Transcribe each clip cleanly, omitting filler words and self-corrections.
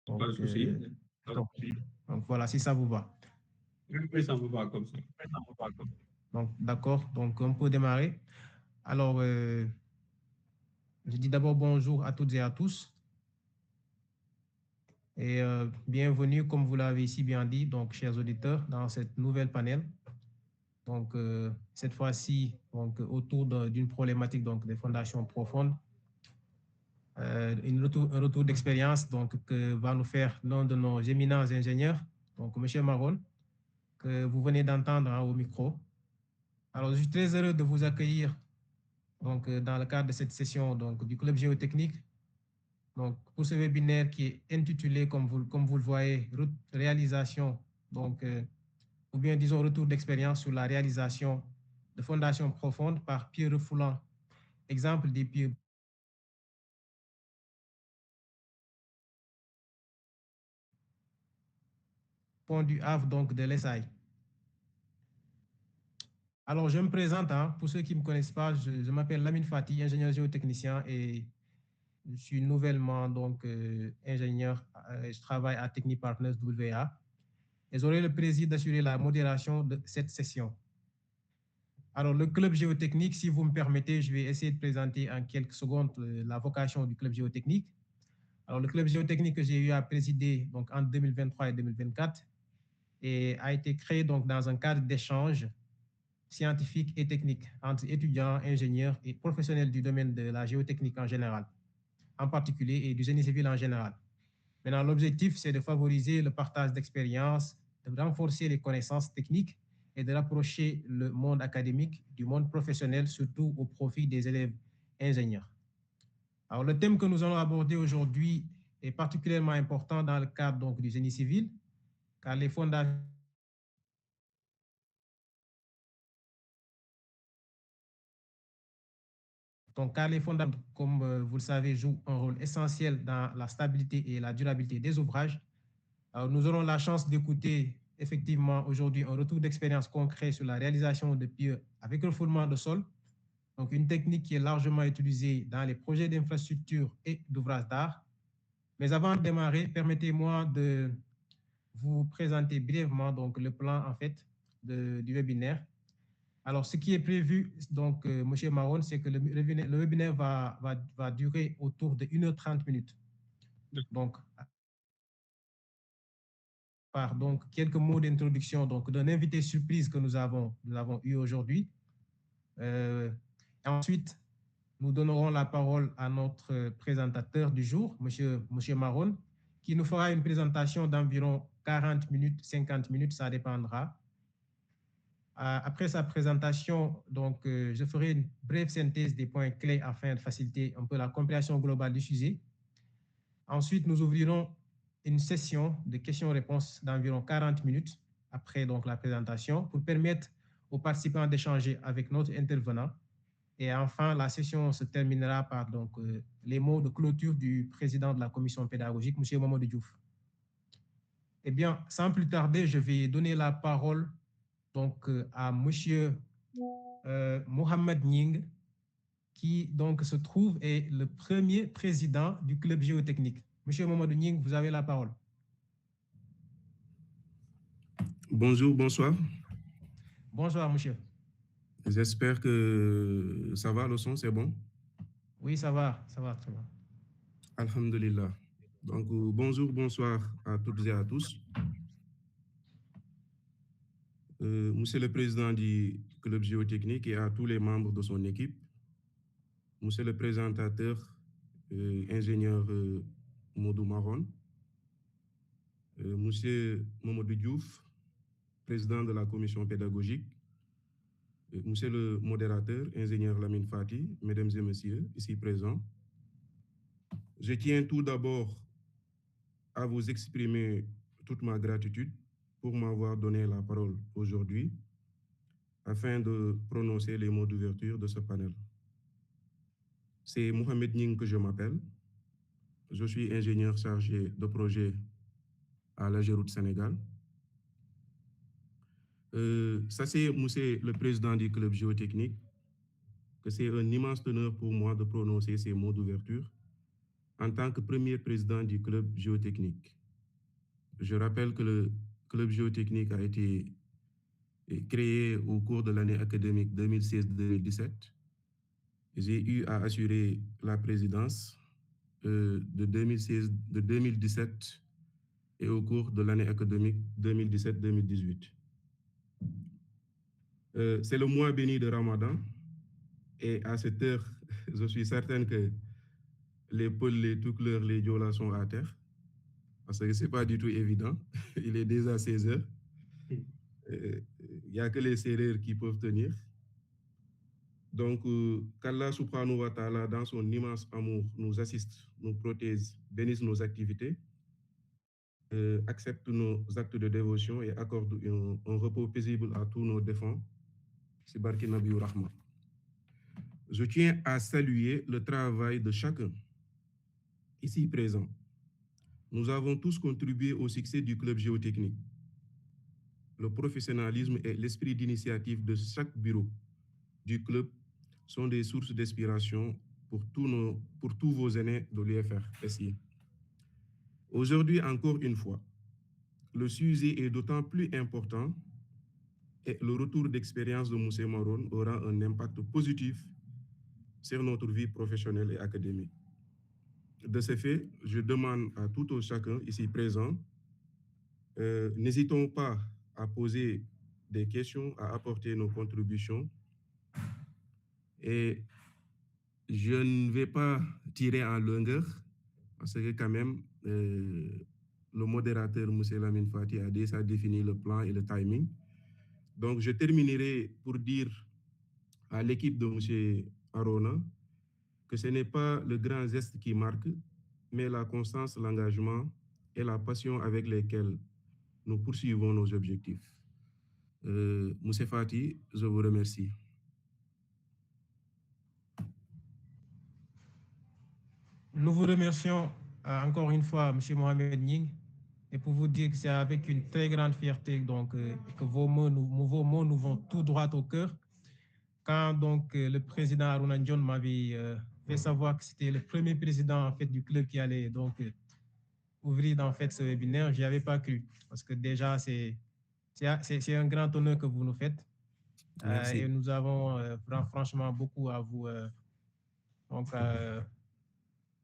Donc, Pas de souci. donc voilà, si ça vous va. Oui, ça me va comme ça. Donc, d'accord, donc on peut démarrer. Alors, je dis d'abord bonjour à toutes et à tous et bienvenue, comme vous l'avez si bien dit, donc chers auditeurs, dans cette nouvelle panel. Donc, cette fois-ci, donc autour d'une problématique donc des fondations profondes, un retour d'expérience donc que va nous faire l'un de nos éminents ingénieurs, donc Monsieur Maron, que vous venez d'entendre au micro. Alors, je suis très heureux de vous accueillir donc, dans le cadre de cette session donc, du Club Géotechnique. Donc, pour ce webinaire qui est intitulé, comme vous le voyez, réalisation, donc, ou bien disons retour d'expérience sur la réalisation de fondations profondes par Pierre Refoulant, exemple des pieds pont du Havre, donc de l'ESAI. Alors, je me présente, hein, pour ceux qui ne me connaissent pas, je m'appelle Lamine Fati, ingénieur géotechnicien et je suis nouvellement donc ingénieur, je travaille à Technic Partners WA et j'aurai le plaisir d'assurer la modération de cette session. Alors, le club géotechnique, si vous me permettez, je vais essayer de présenter en quelques secondes la vocation du club géotechnique. Alors, le club géotechnique que j'ai eu à présider donc, en 2023 et 2024 et a été créé donc, dans un cadre d'échange scientifique et technique entre étudiants, ingénieurs et professionnels du domaine de la géotechnique en général, en particulier, et du génie civil en général. Maintenant, l'objectif, c'est de favoriser le partage d'expériences, de renforcer les connaissances techniques et de rapprocher le monde académique du monde professionnel, surtout au profit des élèves ingénieurs. Alors, le thème que nous allons aborder aujourd'hui est particulièrement important dans le cadre donc, du génie civil, car les fondations donc, car les fondations, comme vous le savez, jouent un rôle essentiel dans la stabilité et la durabilité des ouvrages. Alors, nous aurons la chance d'écouter effectivement aujourd'hui un retour d'expérience concret sur la réalisation de pieux avec refoulement de sol, donc une technique qui est largement utilisée dans les projets d'infrastructure et d'ouvrages d'art. Mais avant de démarrer, permettez-moi de vous présenter brièvement donc, le plan en fait du webinaire. Alors, ce qui est prévu, donc, M. Maron, c'est que le webinaire va durer autour de 1h30 minutes. Donc, par donc, quelques mots d'introduction d'un invité surprise que nous avons eu aujourd'hui. Ensuite, nous donnerons la parole à notre présentateur du jour, monsieur Maron, qui nous fera une présentation d'environ 40 minutes, 50 minutes, ça dépendra. Après sa présentation, donc, je ferai une brève synthèse des points clés afin de faciliter un peu la compréhension globale du sujet. Ensuite, nous ouvrirons une session de questions-réponses d'environ 40 minutes après donc, la présentation pour permettre aux participants d'échanger avec notre intervenant. Et enfin, la session se terminera par donc, les mots de clôture du président de la commission pédagogique, M. Mamadou Diouf. Eh bien, sans plus tarder, je vais donner la parole donc, à M. Mohamed Ning, qui donc se trouve est le premier président du club géotechnique. Monsieur Mamadou Ning, vous avez la parole. Bonjour, bonsoir. Bonsoir, monsieur. J'espère que ça va, le son, c'est bon? Oui, ça va très bien. Alhamdulillah. Donc, bonjour, bonsoir à toutes et à tous. Monsieur le Président du Club Géotechnique et à tous les membres de son équipe, Monsieur le présentateur, ingénieur Modou Maron, Monsieur Mamadou Diouf, président de la commission pédagogique, Monsieur le modérateur, ingénieur Lamine Fati, mesdames et messieurs, ici présents. Je tiens tout d'abord à vous exprimer toute ma gratitude pour m'avoir donné la parole aujourd'hui afin de prononcer les mots d'ouverture de ce panel. C'est Mohamed Ning que je m'appelle. Je suis ingénieur chargé de projet à la Géroute Sénégal. Ça, c'est monsieur le président du club géotechnique, que c'est un immense honneur pour moi de prononcer ces mots d'ouverture en tant que premier président du club géotechnique. Je rappelle que le club géotechnique a été créé au cours de l'année académique 2016-2017. J'ai eu à assurer la présidence de 2017 et au cours de l'année académique 2017-2018. C'est le mois béni de Ramadan et à cette heure, je suis certain que les Peuls, les Toucouleurs, les Diola sont à terre parce que ce n'est pas du tout évident. Il est déjà 16 heures. Il n'y a que les Sérères qui peuvent tenir. Donc, qu'Allah subhanahu wa ta'ala, dans son immense amour, nous assiste, nous protège, bénisse nos activités, accepte nos actes de dévotion et accorde un repos paisible à tous nos défunts. C'est Barki Nabiou Rahman. Je tiens à saluer le travail de chacun ici présent. Nous avons tous contribué au succès du club géotechnique. Le professionnalisme et l'esprit d'initiative de chaque bureau du club sont des sources d'inspiration pour tous vos aînés de l'UFR SI. Aujourd'hui, encore une fois, le sujet est d'autant plus important et le retour d'expérience de Moussé Maron aura un impact positif sur notre vie professionnelle et académique. De ce fait, je demande à tout un chacun ici présent, n'hésitons pas à poser des questions, à apporter nos contributions. Et je ne vais pas tirer en longueur, parce que quand même, le modérateur, M. Lamine Fati, a déjà défini le plan et le timing. Donc, je terminerai pour dire à l'équipe de M. Arona que ce n'est pas le grand geste qui marque, mais la constance, l'engagement et la passion avec lesquels nous poursuivons nos objectifs. M. Fati, je vous remercie. Nous vous remercions encore une fois, M. Mohamed Ning, et pour vous dire que c'est avec une très grande fierté donc, que vos mots nous vont tout droit au cœur. Quand donc le président Aruna John m'avait fait savoir que c'était le premier président en fait, du club qui allait donc ouvrir en fait, ce webinaire, je n'y avais pas cru, parce que déjà c'est un grand honneur que vous nous faites. Et nous avons franchement beaucoup à vous donc,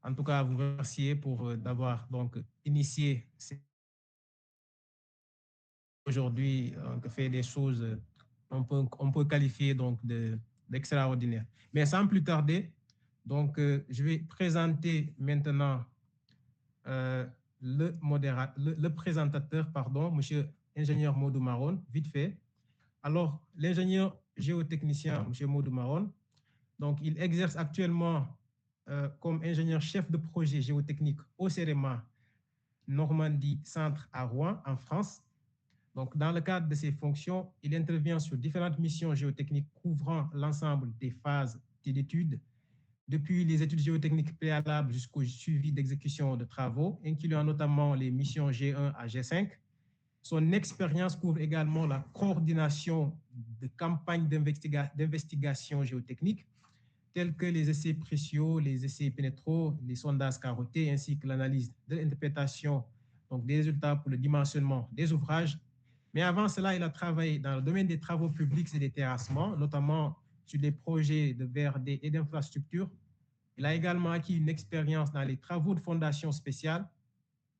en tout cas, à vous remercier pour d'avoir donc initié aujourd'hui, fait des choses on peut qualifier donc d'extraordinaire. Mais sans plus tarder, donc je vais présenter maintenant le présentateur, pardon, monsieur ingénieur Modou Maron, vite fait. Alors, l'ingénieur géotechnicien, monsieur Modou Maron, donc il exerce actuellement comme ingénieur chef de projet géotechnique au CEREMA Normandie Centre à Rouen, en France. Donc, dans le cadre de ses fonctions, il intervient sur différentes missions géotechniques couvrant l'ensemble des phases d'études, depuis les études géotechniques préalables jusqu'au suivi d'exécution de travaux, incluant notamment les missions G1 à G5. Son expérience couvre également la coordination de campagnes d'investigation géotechnique, tels que les essais précieux, les essais pénétraux, les sondages carottés, ainsi que l'analyse de l'interprétation des résultats pour le dimensionnement des ouvrages. Mais avant cela, il a travaillé dans le domaine des travaux publics et des terrassements, notamment sur des projets de VRD et d'infrastructures. Il a également acquis une expérience dans les travaux de fondation spéciale,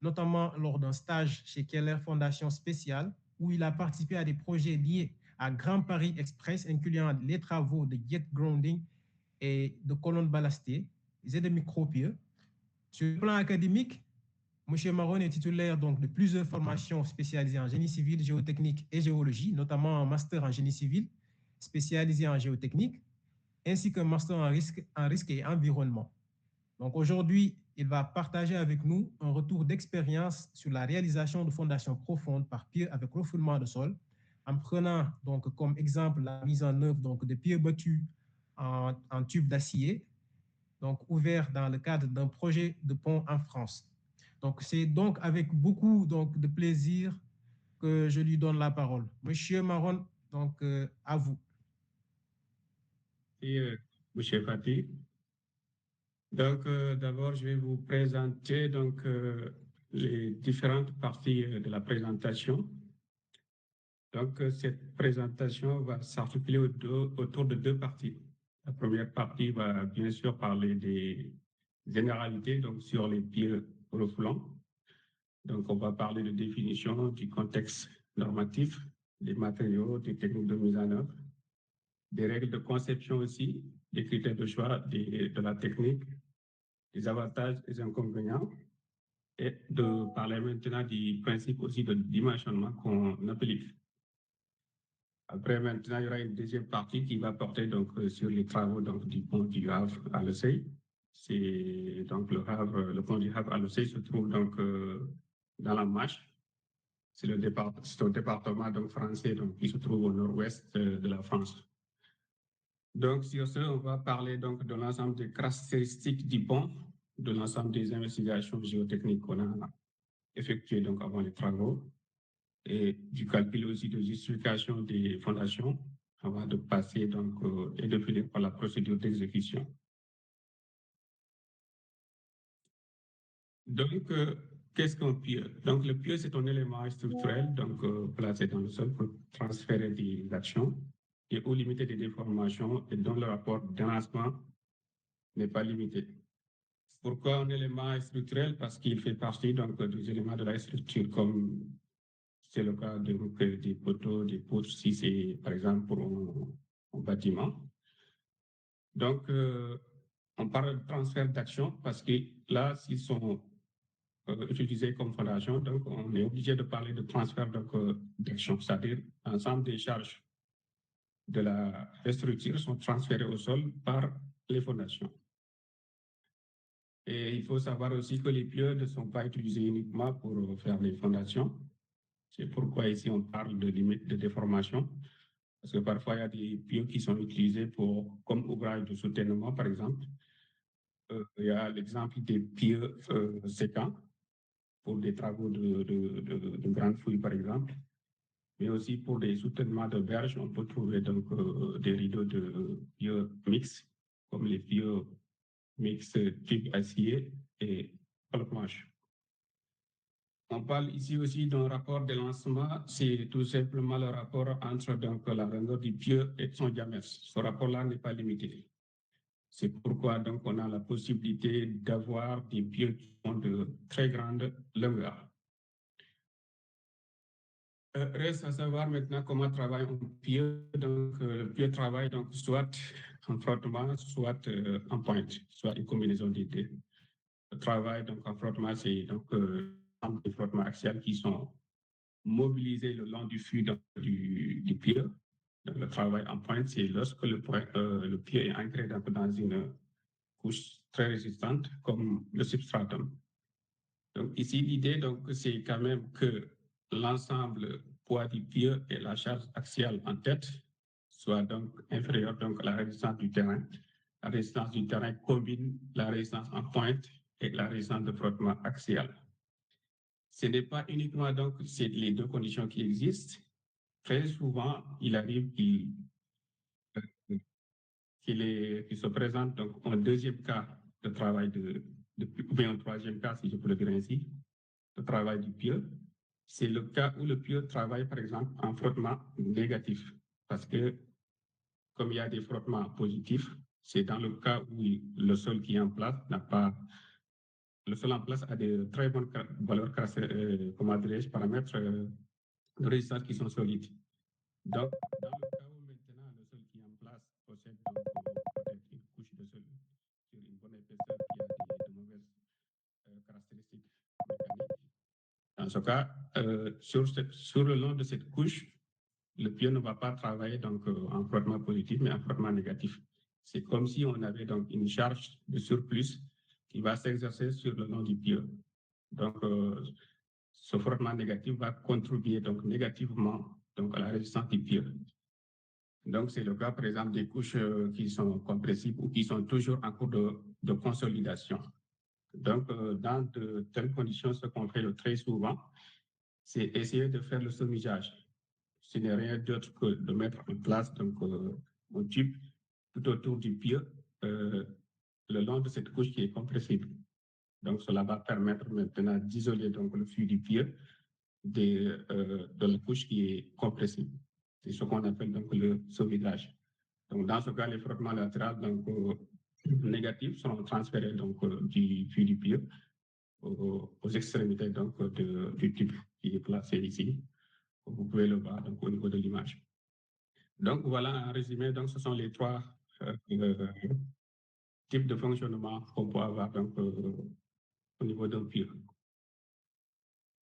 notamment lors d'un stage chez Keller Fondation Spéciale, où il a participé à des projets liés à Grand Paris Express, incluant les travaux de jet grounding et de colonnes ballastées et de micropieux. Sur le plan académique, M. Maron est titulaire donc de plusieurs formations spécialisées en génie civil, géotechnique et géologie, notamment un master en génie civil spécialisé en géotechnique, ainsi qu'un master en risque et environnement. Donc aujourd'hui, il va partager avec nous un retour d'expérience sur la réalisation de fondations profondes par pied avec refoulement de sol, en prenant donc comme exemple la mise en œuvre donc, de pieds battus en tube d'acier, donc ouvert dans le cadre d'un projet de pont en France. Donc c'est donc avec beaucoup donc, de plaisir que je lui donne la parole. Monsieur Maron, donc à vous. Et Monsieur Fati, Donc, d'abord, je vais vous présenter donc, les différentes parties de la présentation. Donc, cette présentation va s'articuler autour de deux parties. La première partie va bien sûr parler des généralités, donc sur les pieds reflants. Donc, on va parler de définition du contexte normatif, des matériaux, des techniques de mise en œuvre, des règles de conception aussi, des critères de choix de la technique, des avantages et des inconvénients, et de parler maintenant du principe aussi de dimensionnement qu'on applique. Après, maintenant, il y aura une deuxième partie qui va porter donc, sur les travaux donc, du pont du Havre à l'Ossey. C'est donc le pont du Havre à l'Ossey se trouve donc dans la Manche. C'est un département donc, français donc, qui se trouve au nord-ouest de la France. Donc, sur ce, on va parler donc, de l'ensemble des caractéristiques du pont, de l'ensemble des investigations géotechniques qu'on a effectuées donc, avant les travaux, et du calcul aussi de justification des fondations avant de passer donc, et de finir par la procédure d'exécution. Donc, qu'est-ce qu'un pieu? Donc, le pieu, c'est un élément structurel donc, placé dans le sol pour transférer des actions et ou limiter des déformations et dont le rapport d'avancement n'est pas limité. Pourquoi un élément structurel? Parce qu'il fait partie donc, des éléments de la structure, comme c'est le cas des poteaux, des poutres, si c'est par exemple pour un bâtiment. Donc, on parle de transfert d'action parce que là, s'ils sont utilisés comme fondation, donc on est obligé de parler de transfert d'action, c'est-à-dire l'ensemble des charges de la structure sont transférées au sol par les fondations. Et il faut savoir aussi que les pieux ne sont pas utilisés uniquement pour faire les fondations. C'est pourquoi ici on parle de limite de déformation. Parce que parfois il y a des pieux qui sont utilisés comme ouvrage de soutènement, par exemple. Il y a l'exemple des pieux sécants pour des travaux de grandes fouilles, par exemple. Mais aussi pour des soutènements de berges, on peut trouver donc des rideaux de pieux mixtes, comme les pieux mixtes type acier et planche. On parle ici aussi d'un rapport de lancement, c'est tout simplement le rapport entre donc, la longueur du pieu et son diamètre. Ce rapport-là n'est pas limité. C'est pourquoi donc, on a la possibilité d'avoir des pieux qui ont de très grande longueur. Reste à savoir maintenant comment travaille un pieu. Donc, le pieu travaille donc, soit en frottement, soit en pointe, soit une combinaison des deux. Le travail donc, en frottement, c'est donc des frottements axiales qui sont mobilisés le long du flux du pieu. Donc, le travail en pointe, c'est lorsque le pieu est ancré donc, dans une couche très résistante comme le substratum. Donc ici, l'idée, c'est quand même que l'ensemble poids du pieu et la charge axiale en tête soit donc inférieur donc, à la résistance du terrain. La résistance du terrain combine la résistance en pointe et la résistance de frottement axial. Ce n'est pas uniquement donc les deux conditions qui existent. Très souvent, il arrive qu'il se présente donc un deuxième cas de travail ou bien un troisième cas, si je peux le dire ainsi, de travail du pieu. C'est le cas où le pieu travaille, par exemple, en frottement négatif. Parce que, comme il y a des frottements positifs, c'est dans le cas où le sol qui est en place n'a pas. Le sol en place a de très bonnes valeurs, comment dirais-je, paramètres de résistance qui sont solides. Donc, dans le cas où maintenant le sol qui est en place possède donc, peut-être une couche de sol sur une bonne épaisseur qui a de mauvaises caractéristiques mécaniques, dans ce cas, sur le long de cette couche, le pieu ne va pas travailler donc, en frottement positif, mais en frottement négatif. C'est comme si on avait donc une charge de surplus qui va s'exercer sur le long du pieu. Donc, ce frottement négatif va contribuer donc, négativement donc, à la résistance du pieu. Donc, c'est le cas, par exemple, des couches qui sont compressibles ou qui sont toujours en cours de consolidation. Donc, dans de telles conditions, ce qu'on fait le très souvent, c'est essayer de faire le somigeage. Ce n'est rien d'autre que de mettre en place donc, un tube tout autour du pieu le long de cette couche qui est compressible. Donc, cela va permettre maintenant d'isoler donc le flux du pied de la couche qui est compressible. C'est ce qu'on appelle donc le sauvetage. Donc, dans ce cas, les frottements latéraux donc, négatifs seront transférés donc, du flux du pied aux extrémités donc, du tube qui est placé ici. Vous pouvez le voir donc, au niveau de l'image. Donc, voilà, en résumé, donc, ce sont les trois types de fonctionnement qu'on peut avoir donc, au niveau d'un pied.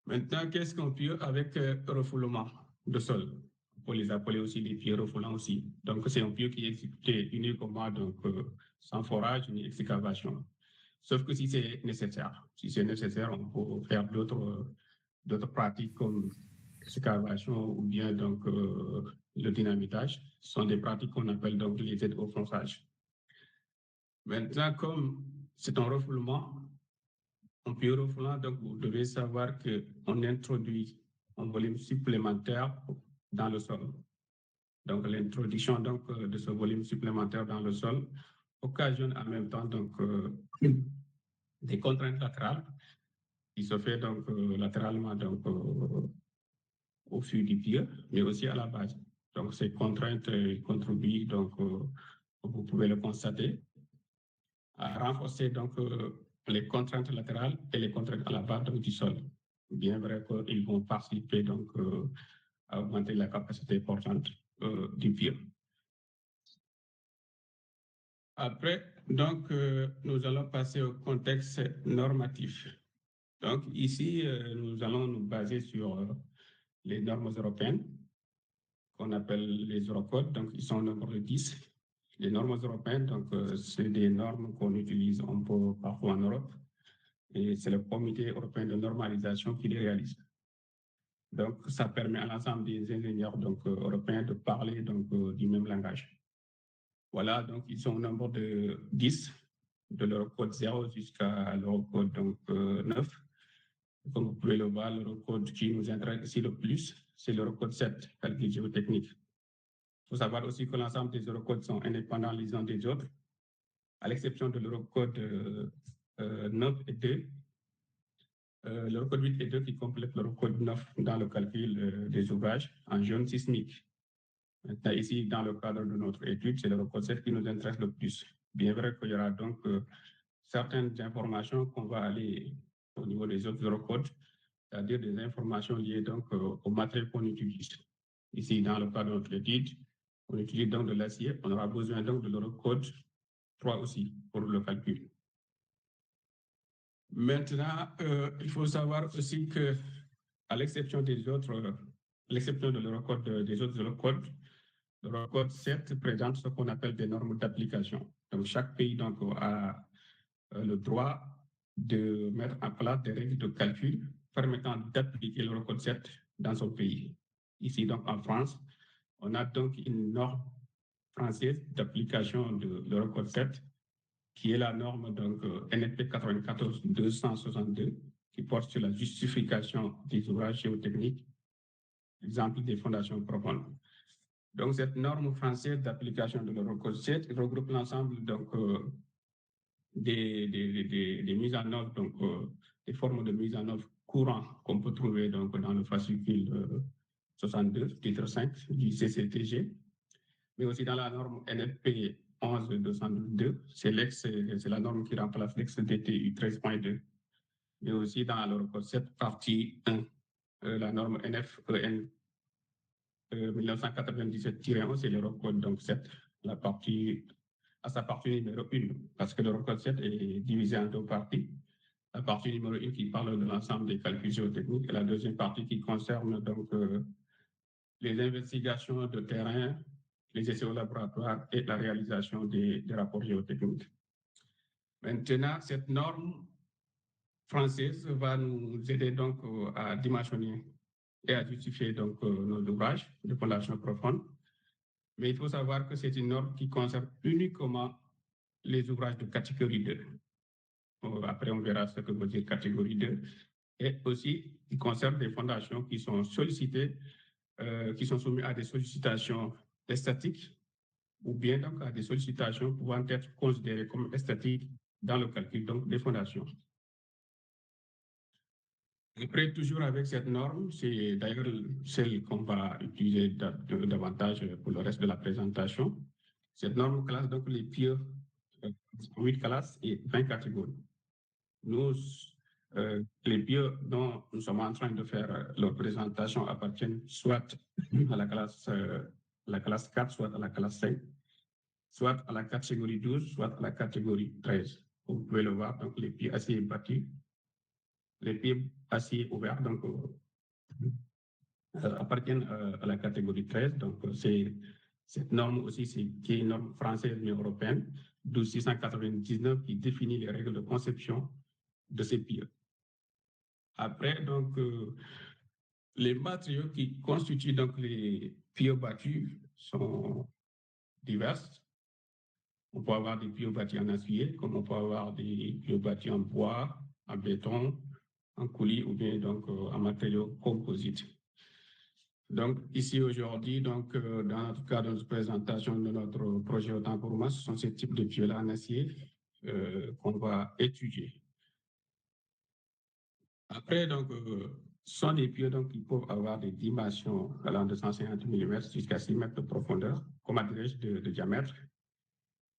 Maintenant, qu'est-ce qu'un pied avec refoulement de sol? On peut les appeler aussi des pieds refoulants aussi. Donc, c'est un pied qui est exécuté uniquement donc, sans forage ni excavation. Sauf que si c'est nécessaire, on peut faire d'autres pratiques comme excavation ou bien donc, le dynamitage. Ce sont des pratiques qu'on appelle donc les aides au fonçage. Maintenant, comme c'est un refoulement, un pied refoulant, donc vous devez savoir qu'on introduit un volume supplémentaire dans le sol. Donc, l'introduction donc, de ce volume supplémentaire dans le sol occasionne en même temps donc, des contraintes latérales qui se fait donc, latéralement donc, au fil du pied, mais aussi à la base. Donc, ces contraintes contribuent, donc, vous pouvez le constater, à renforcer donc, les contraintes latérales et les contraintes à la base donc, du sol. Bien vrai qu'ils vont participer donc, à augmenter la capacité portante du pied. Après, donc, nous allons passer au contexte normatif. Donc, ici, nous allons nous baser sur les normes européennes, qu'on appelle les Eurocodes. Donc, ils sont au nombre de 10. Les normes européennes, donc, c'est des normes qu'on utilise un peu partout en Europe. Et c'est le Comité européen de normalisation qui les réalise. Donc, ça permet à l'ensemble des ingénieurs donc, européens de parler donc, du même langage. Voilà, donc ils sont au nombre de 10, de l'Eurocode 0 jusqu'à l'Eurocode 9. Comme vous pouvez le voir, l'Eurocode qui nous intéresse ici le plus, c'est l'Eurocode 7, calcul géotechnique. Il faut savoir aussi que l'ensemble des Eurocodes sont indépendants les uns des autres, à l'exception de l'Eurocode 9 et 2. L'Eurocode 8 et 2 qui complète l'Eurocode 9 dans le calcul des ouvrages en zone sismique. Maintenant, ici, dans le cadre de notre étude, c'est l'Eurocode 7 qui nous intéresse le plus. Bien vrai qu'il y aura donc certaines informations qu'on va aller au niveau des autres Eurocodes, c'est-à-dire des informations liées donc au matériel qu'on utilise. Ici, dans le cadre de notre étude, on utilise donc de l'acier. On aura besoin donc de l'Eurocode 3 aussi pour le calcul. Maintenant, il faut savoir aussi que, à l'exception des autres, l'exception de l'Eurocode des autres Eurocodes, l'Eurocode 7 présente ce qu'on appelle des normes d'application. Donc, chaque pays donc, a le droit de mettre en place des règles de calcul permettant d'appliquer l'Eurocode 7 dans son pays. Ici, donc, en France, on a donc une norme française d'application de l'Eurocode 7 qui est la norme donc, NFP 94-262 qui porte sur la justification des ouvrages géotechniques, exemple des fondations profondes. Donc, cette norme française d'application de l'Eurocode 7 regroupe l'ensemble donc, des mises en œuvre, donc, des formes de mise en œuvre courantes qu'on peut trouver donc, dans le fascicule 62, titre 5 du CCTG, mais aussi dans la norme NFP 11-212, c'est la norme qui remplace l'ex-DTU 13.2, mais aussi dans l'Eurocode 7, partie 1, la norme NFEN 1997-1, c'est l'Eurocode donc 7, à sa partie numéro 1, parce que l'Eurocode 7 est divisé en deux parties. La partie numéro 1 qui parle de l'ensemble des calculs géotechniques et la deuxième partie qui concerne donc les investigations de terrain, les essais au laboratoire et la réalisation des rapports géotechniques. Maintenant, cette norme française va nous aider donc à dimensionner et à justifier donc nos ouvrages de fondation profonde. Mais il faut savoir que c'est une norme qui concerne uniquement les ouvrages de catégorie 2. Après, on verra ce que veut dire catégorie 2. Et aussi, il concerne des fondations qui sont sollicitées, qui sont soumises à des sollicitations statiques ou bien donc à des sollicitations pouvant être considérées comme esthétiques dans le calcul donc, des fondations. Après, toujours avec cette norme, c'est d'ailleurs celle qu'on va utiliser davantage pour le reste de la présentation. Cette norme classe donc les pieux 8 classes et 20 catégories. Nous, les pieux dont nous sommes en train de faire leur présentation appartiennent soit à la classe 4, soit à la classe 5, soit à la catégorie 12, soit à la catégorie 13. Vous pouvez le voir, donc les pieds acier battus, les pieds acier ouverts, donc appartiennent à la catégorie 13. Donc c'est cette norme aussi, qui est une norme française mais européenne, 12699, qui définit les règles de conception de ces pieux. Après, donc, les matériaux qui constituent donc les pieux battus sont divers. On peut avoir des pieux battus en acier, comme on peut avoir des pieux battus en bois, en béton, en coulis ou bien donc en matériaux composites. Donc, ici aujourd'hui, donc, dans notre cadre de présentation de notre projet Autant pour moi, ce sont ces types de pieux-là en acier qu'on va étudier. Après, donc, ce sont des pieux donc, qui peuvent avoir des dimensions allant de 150 mm jusqu'à 6 mètres de profondeur, comme adresse de diamètre.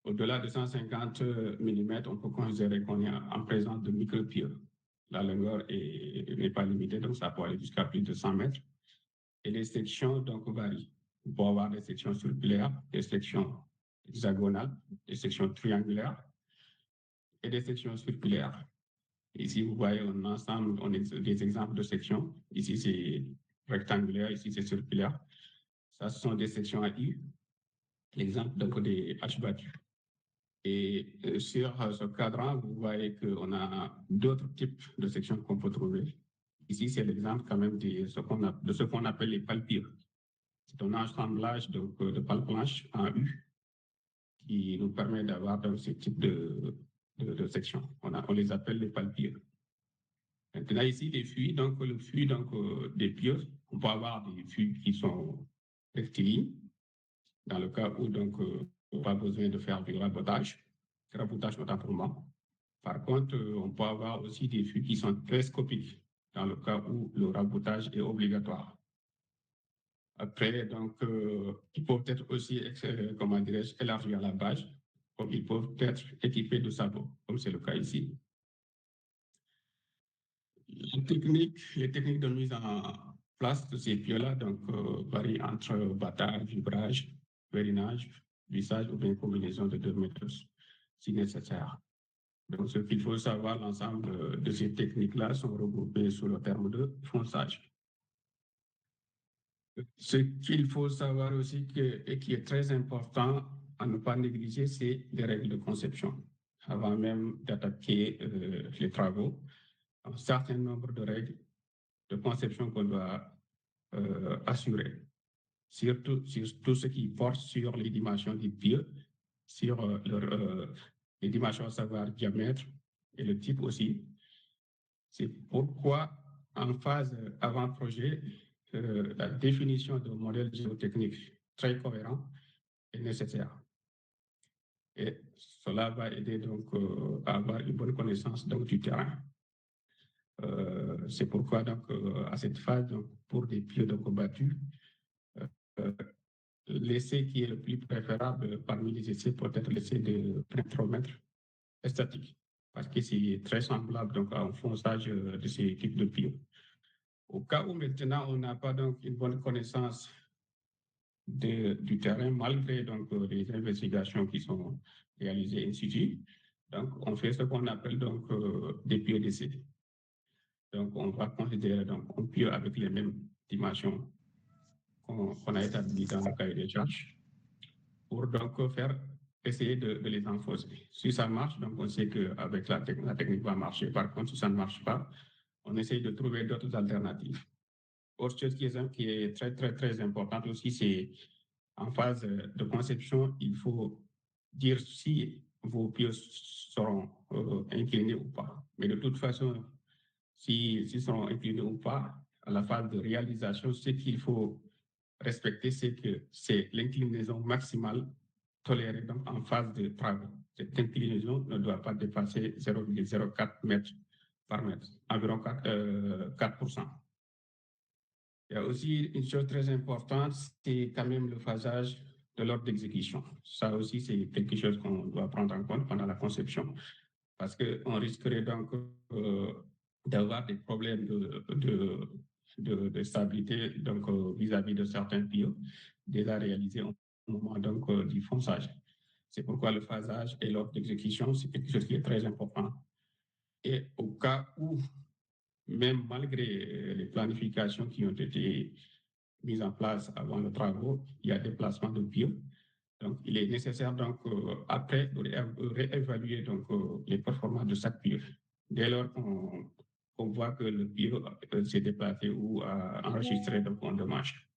Au-delà de 150 mm, on peut considérer qu'on est en présence de micro-pieux. La longueur n'est pas limitée, donc ça peut aller jusqu'à plus de 100 mètres. Et les sections donc, varient. On peut avoir des sections circulaires, des sections hexagonales, des sections triangulaires et des sections circulaires. Ici, vous voyez un ensemble, on a des exemples de sections. Ici, c'est rectangulaire, ici, c'est circulaire. Ça, ce sont des sections à U. L'exemple donc des H battus. Et sur ce cadran, vous voyez qu'on a d'autres types de sections qu'on peut trouver. Ici, c'est l'exemple quand même de ce qu'on appelle les palpires. C'est un assemblage donc, de pales blanches en U qui nous permet d'avoir ce type de sections. On les appelle les palpires. Maintenant, ici, les fûts, donc le fût des pieux, on peut avoir des fûts qui sont rectilignes, dans le cas où donc on n'a pas besoin de faire du rabotage notamment. Par contre, on peut avoir aussi des fûts qui sont télescopiques, dans le cas où le rabotage est obligatoire. Après, donc, ils peuvent être aussi, comment dirais-je, élargis à la base, comme ils peuvent être équipés de sabots, comme c'est le cas ici. Les techniques de mise en place de ces pieux-là varient entre battage, vibrage, vérinage, vissage ou bien combinaison de 2 méthodes si nécessaire. Donc, ce qu'il faut savoir, l'ensemble de ces techniques-là sont regroupées sous le terme de fonçage. Ce qu'il faut savoir aussi et qui est très important à ne pas négliger, c'est les règles de conception. Avant même d'attaquer les travaux, un certain nombre de règles de conception qu'on doit assurer, surtout sur tout ce qui porte sur les dimensions des pieux, sur les dimensions à savoir diamètre et le type aussi. C'est pourquoi, en phase avant-projet, la définition d'un modèle géotechnique très cohérent est nécessaire. Et cela va aider donc à avoir une bonne connaissance donc, du terrain. C'est pourquoi donc, à cette phase, donc, pour des pieux donc, battus, l'essai qui est le plus préférable parmi les essais peut être l'essai de pénétromètre statique, parce que c'est très semblable donc, à un fonçage de ces types de pieux. Au cas où maintenant on n'a pas donc une bonne connaissance du terrain, malgré donc les investigations qui sont réalisées in situ, donc on fait ce qu'on appelle donc des pieux d'essai. Donc on va considérer donc un pieu avec les mêmes dimensions qu'on a établies dans le cahier des charges pour donc essayer de les enfoncer. Si ça marche, donc on sait qu'avec la technique va marcher. Par contre, si ça ne marche pas, on essaye de trouver d'autres alternatives. Autre chose qui est très, très, très importante aussi, c'est en phase de conception, il faut dire si vos pieux seront inclinés ou pas. Mais de toute façon, s'ils seront inclinés ou pas, à la phase de réalisation, ce qu'il faut respecter, c'est que c'est l'inclinaison maximale tolérée donc, en phase de travaux. Cette inclinaison ne doit pas dépasser 0,04 mètres par mètre, environ 4%. Il y a aussi une chose très importante, c'est quand même le phasage de l'ordre d'exécution. Ça aussi, c'est quelque chose qu'on doit prendre en compte pendant la conception, parce qu'on risquerait donc d'avoir des problèmes de stabilité donc vis-à-vis de certains pieux déjà réalisés au moment donc du fonçage. C'est pourquoi le phasage et l'ordre d'exécution, c'est quelque chose qui est très important. Et au cas où, même malgré les planifications qui ont été mises en place avant le travaux, il y a des placements de pieux. Donc, il est nécessaire donc après de réévaluer donc les performances de chaque pieu. Dès lors qu'on voit que le pieu s'est déplacé ou a enregistré donc un dommage.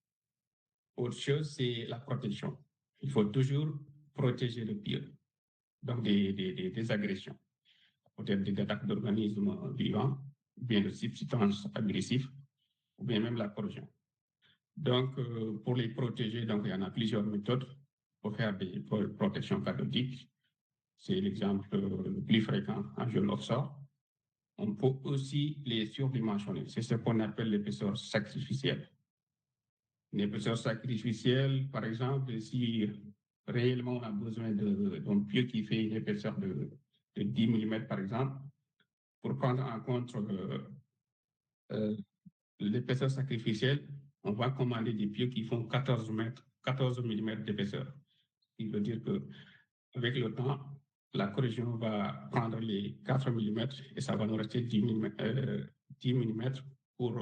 Autre chose, c'est la protection. Il faut toujours protéger le pieu, donc des agressions, peut-être des attaques d'organismes vivants, ou bien de substances agressives, ou bien même la corrosion. Donc, pour les protéger, donc, il y en a plusieurs méthodes pour faire des protections cathodiques. C'est l'exemple le plus fréquent en jeune offshore. On peut aussi les surdimensionner. C'est ce qu'on appelle l'épaisseur sacrificielle. L'épaisseur sacrificielle, par exemple, si réellement on a besoin d'un pieu qui fait une épaisseur de 10 mm, par exemple, pour prendre en compte l'épaisseur sacrificielle, on va commander des pieux qui font 14 mm d'épaisseur. Il veut dire qu'avec le temps, la corrosion va prendre les 4 mm et ça va nous rester 10 mm pour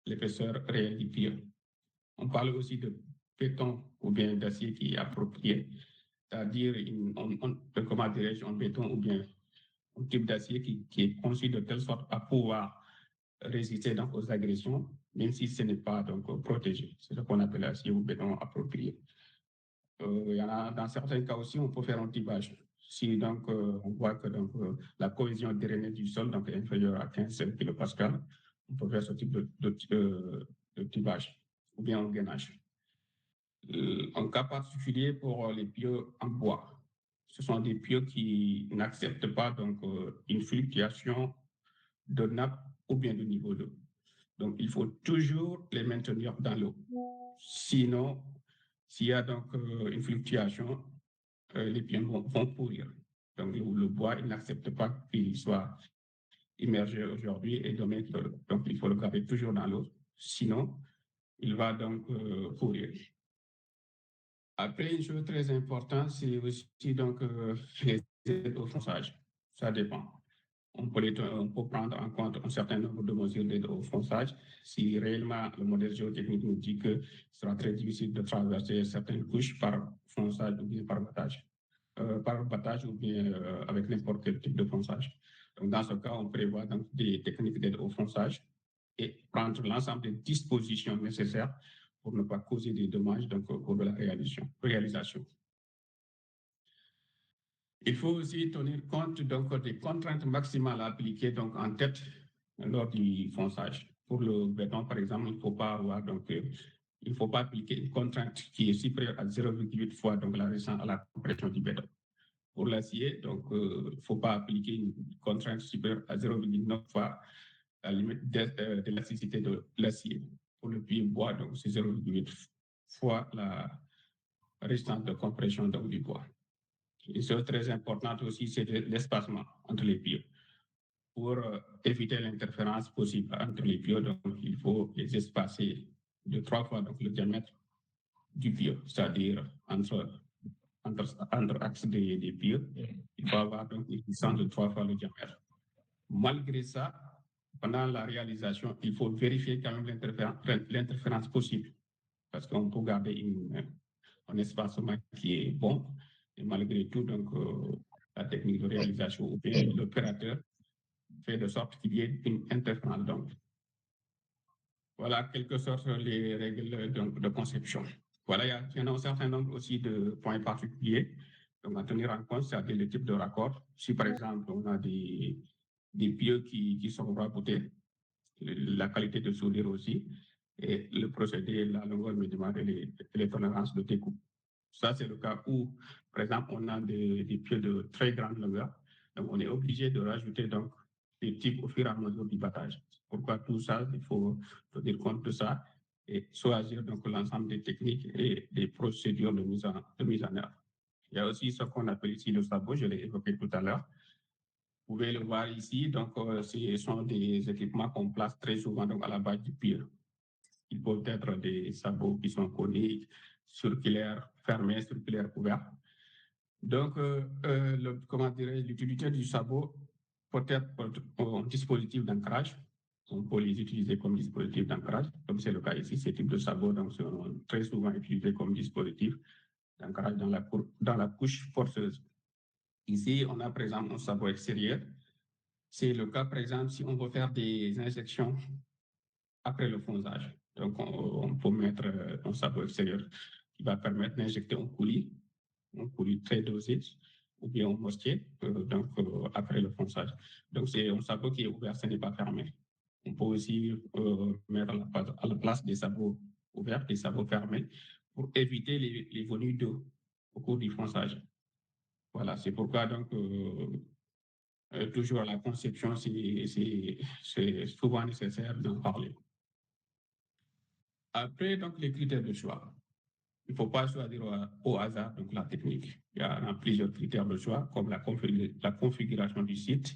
l'épaisseur réelle du pieu. On parle aussi de béton ou bien d'acier qui est approprié, c'est-à-dire comment dirais-je, un béton ou bien un type d'acier qui est conçu de telle sorte à pouvoir résister donc aux agressions, même si ce n'est pas donc protégé. C'est ce qu'on appelle l'acier ou béton approprié. Il y en a, dans certains cas aussi, on peut faire un tibage. Si donc on voit que donc, la cohésion drainée du sol donc, est inférieure à 15 kPa, on peut faire ce type de tibage ou bien un gainage. Un cas particulier pour les pieux en bois. Ce sont des pieux qui n'acceptent pas donc, une fluctuation de nappe ou bien de niveau d'eau. Donc, il faut toujours les maintenir dans l'eau. Sinon, s'il y a donc une fluctuation, les pieux vont pourrir. Donc, le bois, il n'accepte pas qu'il soit immergé aujourd'hui et demain, donc il faut le garder toujours dans l'eau. Sinon, il va donc pourrir. Après, une chose très importante, c'est aussi donc les aides au fonçage. Ça dépend. On peut prendre en compte un certain nombre de mesures d'aide au fonçage si réellement le modèle géotechnique nous dit que ce sera très difficile de traverser certaines couches par fonçage ou bien par battage ou bien avec n'importe quel type de fonçage. Donc, dans ce cas, on prévoit donc des techniques d'aide au fonçage et prendre l'ensemble des dispositions nécessaires pour ne pas causer des dommages donc, au cours de la réalisation. Il faut aussi tenir compte donc, des contraintes maximales à appliquer donc, en tête lors du fonçage. Pour le béton, par exemple, il ne faut pas avoir il ne faut pas appliquer une contrainte qui est supérieure à 0,8 fois donc, la résistance à la compression du béton. Pour l'acier, donc il ne faut pas appliquer une contrainte supérieure à 0,9 fois la limite d'élasticité de l'acier. Pour le pieu bois, donc c'est 0,8 fois la résistance de compression donc, du bois. Une chose très importante aussi, c'est l'espacement entre les pieux. Pour éviter l'interférence possible entre les pieux, donc il faut les espacer de 3 fois donc, le diamètre du pieu, c'est-à-dire entre axes des pieux, il faut avoir donc une distance de 3 fois le diamètre. Malgré ça, pendant la réalisation, il faut vérifier quand même l'interférence possible, parce qu'on peut garder un espacement qui est bon, et malgré tout, donc, la technique de réalisation ou bien l'opérateur fait de sorte qu'il y ait une interférence. Donc, voilà, quelque sorte, les règles de conception. Voilà, il y en a un certain nombre aussi de points particuliers donc, à tenir en compte, c'est-à-dire le type de raccord. Si, par exemple, on a des pieux qui sont rabotés, la qualité de soudure aussi, et le procédé, la longueur minimale et les tolérances de découpe. Ça, c'est le cas où, par exemple, on a des pieux de très grande longueur. Donc, on est obligé de rajouter donc, des types au fur et à mesure du battage. Pourquoi tout ça? Il faut tenir compte de ça et choisir donc l'ensemble des techniques et des procédures de mise en œuvre. Il y a aussi ce qu'on appelle ici le sabot, je l'ai évoqué tout à l'heure. Vous pouvez le voir ici, donc ce sont des équipements qu'on place très souvent donc, à la base du pied. Ils peuvent être des sabots qui sont coniques, circulaires, fermés, circulaires, ouverts. Donc, l'utilité du sabot peut être un dispositif d'ancrage. On peut les utiliser comme dispositif d'ancrage, comme c'est le cas ici. Ces types de sabots donc, sont très souvent utilisés comme dispositif d'ancrage dans la couche forceuse. Ici, on a par exemple un sabot extérieur. C'est le cas, par exemple, si on veut faire des injections après le fonçage. Donc, on peut mettre un sabot extérieur qui va permettre d'injecter un coulis très dosé, ou bien un mortier, après le fonçage. Donc, c'est un sabot qui est ouvert, ce n'est pas fermé. On peut aussi mettre à la place des sabots ouverts, des sabots fermés, pour éviter les venues d'eau au cours du fonçage. Voilà, c'est pourquoi donc toujours la conception, c'est souvent nécessaire d'en parler. Après, donc, les critères de choix. Il ne faut pas choisir au hasard donc, la technique. Il y a plusieurs critères de choix, comme la configuration du site,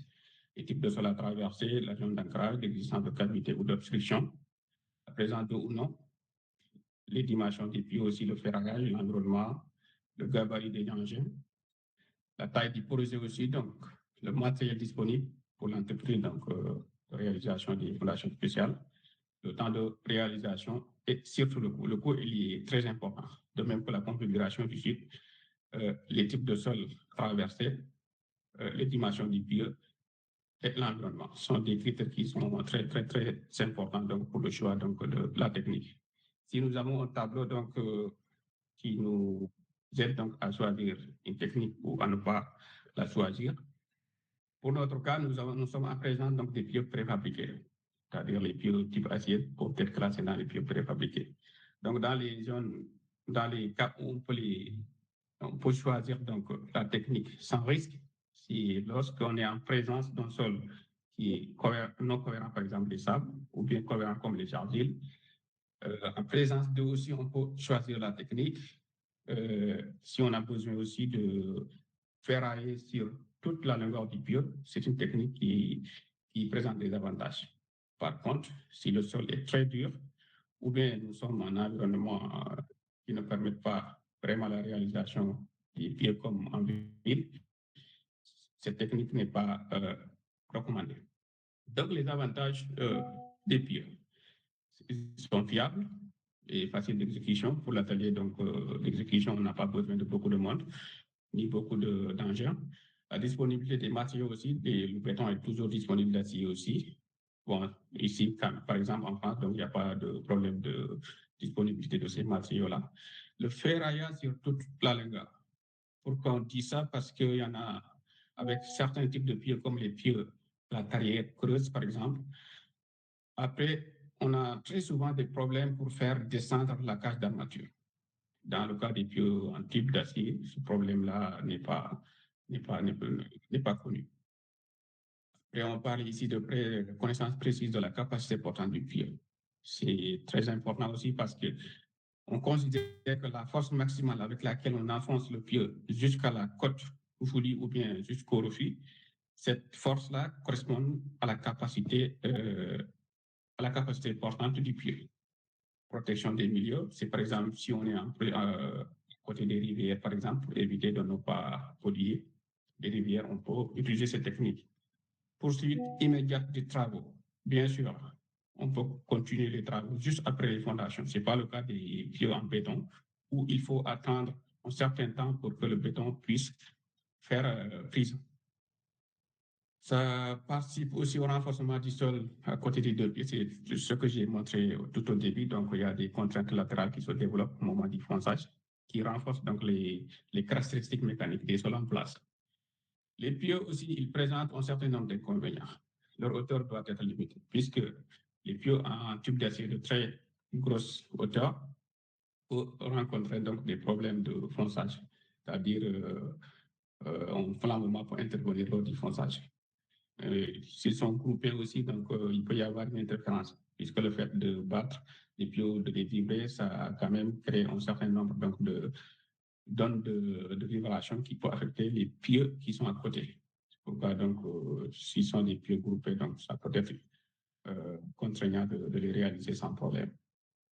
les types de sol à traverser, la zone d'ancrage, l'existence de cavité ou d'obstruction, la présence d'eau ou non, les dimensions des pieds aussi, le ferragage, l'environnement, le gabarit des engins, la taille du projet aussi, donc le matériel disponible pour l'entreprise, donc réalisation des fondations spéciales, le temps de réalisation et surtout le coût. Le coût, il est très important. De même que la configuration du site, les types de sols traversés, les dimensions du pied et l'environnement sont des critères qui sont très, très, très importants donc, pour le choix donc, de la technique. Si nous avons un tableau donc, qui nous aide donc, à choisir une technique ou à ne pas la choisir, pour notre cas, nous sommes à présent donc, des pieux préfabriqués, c'est-à-dire les pieux type assiette pour être classés dans les pieux préfabriqués. Donc, dans les cas où on peut choisir donc, la technique sans risque, si lorsqu'on est en présence d'un sol qui est non cohérent, par exemple, les sables, ou bien cohérent comme les argiles, en présence d'eux aussi, on peut choisir la technique. Si on a besoin aussi de ferrailler sur toute la longueur du pieu, c'est une technique qui présente des avantages. Par contre, si le sol est très dur, ou bien nous sommes en environnement qui ne permet pas vraiment la réalisation des pieds comme en ville, cette technique n'est pas recommandée. Donc, les avantages des pieds sont fiables et faciles d'exécution. Pour l'atelier d'exécution, on n'a pas besoin de beaucoup de monde, ni beaucoup d'engins. La disponibilité des matériaux aussi, le béton est toujours disponible d'acier aussi. Bon, ici, par exemple, en France, donc il n'y a pas de problème de disponibilité de ces matériaux-là. Le ferraillage sur toute la longueur. Pourquoi on dit ça? Parce qu'il y en a avec certains types de pieux, comme les pieux, la carrière creuse, par exemple. Après, on a très souvent des problèmes pour faire descendre la cage d'armature. Dans le cas des pieux en type d'acier, ce problème-là n'est pas connu. Et on parle ici de connaissance précise de la capacité portante du pieu. C'est très important aussi parce que on considère que la force maximale avec laquelle on enfonce le pieu jusqu'à la côte voulue ou bien jusqu'au refus, cette force-là correspond à la capacité portante du pieu. Protection des milieux, c'est par exemple si on est côté des rivières, par exemple, pour éviter de ne pas polluer les rivières, on peut utiliser cette technique. Poursuite immédiate des travaux. Bien sûr, on peut continuer les travaux juste après les fondations. Ce n'est pas le cas des pieux en béton où il faut attendre un certain temps pour que le béton puisse faire prise. Ça participe aussi au renforcement du sol à côté des deux pieds. C'est ce que j'ai montré tout au début. Donc, il y a des contraintes latérales qui se développent au moment du fonçage qui renforcent donc les caractéristiques mécaniques des sols en place. Les pieux aussi, ils présentent un certain nombre d'inconvénients. Leur hauteur doit être limitée puisque les pieux en tube d'acier de très grosse hauteur rencontrer donc des problèmes de fonçage, c'est-à-dire enflammement pour intervenir lors du fonçage. S'ils sont groupés aussi, donc il peut y avoir une interférence, puisque le fait de battre les tuyaux, de les vibrer, ça a quand même créé un certain nombre donc, de zones de vibration qui peuvent affecter les pieux qui sont à côté. C'est pourquoi donc, s'ils sont des pieux groupés, donc ça peut être contraignant de les réaliser sans problème.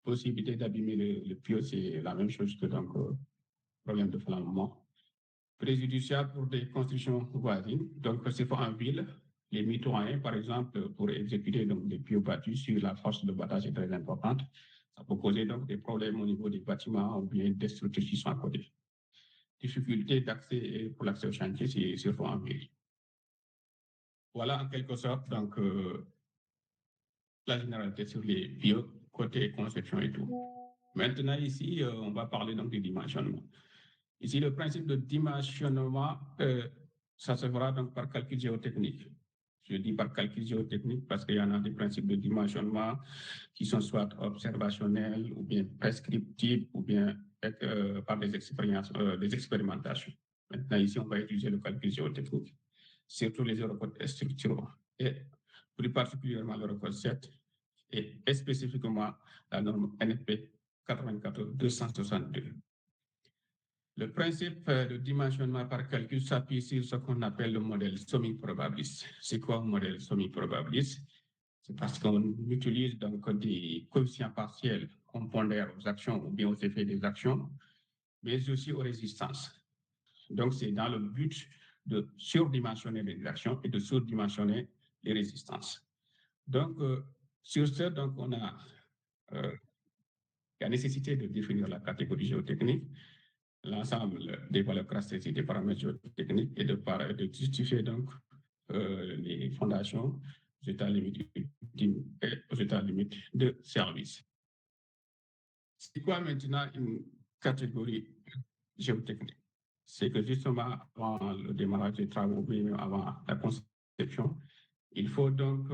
Possibilité d'abîmer le pieu, c'est la même chose que donc problème de flammement. Préjudiciable pour des constructions voisines. Donc, c'est pas en ville. Les mitoyens, par exemple, pour exécuter donc, des pieux battus sur la force de battage est très importante. Ça peut poser donc des problèmes au niveau des bâtiments ou bien des structures qui sont à côté. Difficulté d'accès pour l'accès au chantier, c'est surtout en ville. Voilà en quelque sorte donc la généralité sur les pieux côté conception et tout. Maintenant ici, on va parler donc du dimensionnement. Ici, le principe de dimensionnement, ça se fera donc par calcul géotechnique. Je dis par calcul géotechnique parce qu'il y en a des principes de dimensionnement qui sont soit observationnels ou bien prescriptifs ou bien par des expérimentations. Maintenant, ici, on va utiliser le calcul géotechnique, surtout les eurocodes structuraux et plus particulièrement l'eurocode 7 et spécifiquement la norme NFP 94-262. Le principe de dimensionnement par calcul s'appuie sur ce qu'on appelle le modèle semi-probabiliste. C'est quoi un modèle semi-probabiliste? C'est parce qu'on utilise donc des coefficients partiels qu'on pondère aux actions ou bien aux effets des actions, mais aussi aux résistances. Donc, c'est dans le but de surdimensionner les actions et de surdimensionner les résistances. Donc, sur ce, donc, on a la nécessité de définir la catégorie géotechnique, l'ensemble des valeurs caractéristiques des paramètres géotechniques et de justifier donc les fondations aux états limites ultimes et aux états limites de service. C'est quoi maintenant une catégorie géotechnique? C'est que justement avant le démarrage des travaux, même avant la conception, il faut donc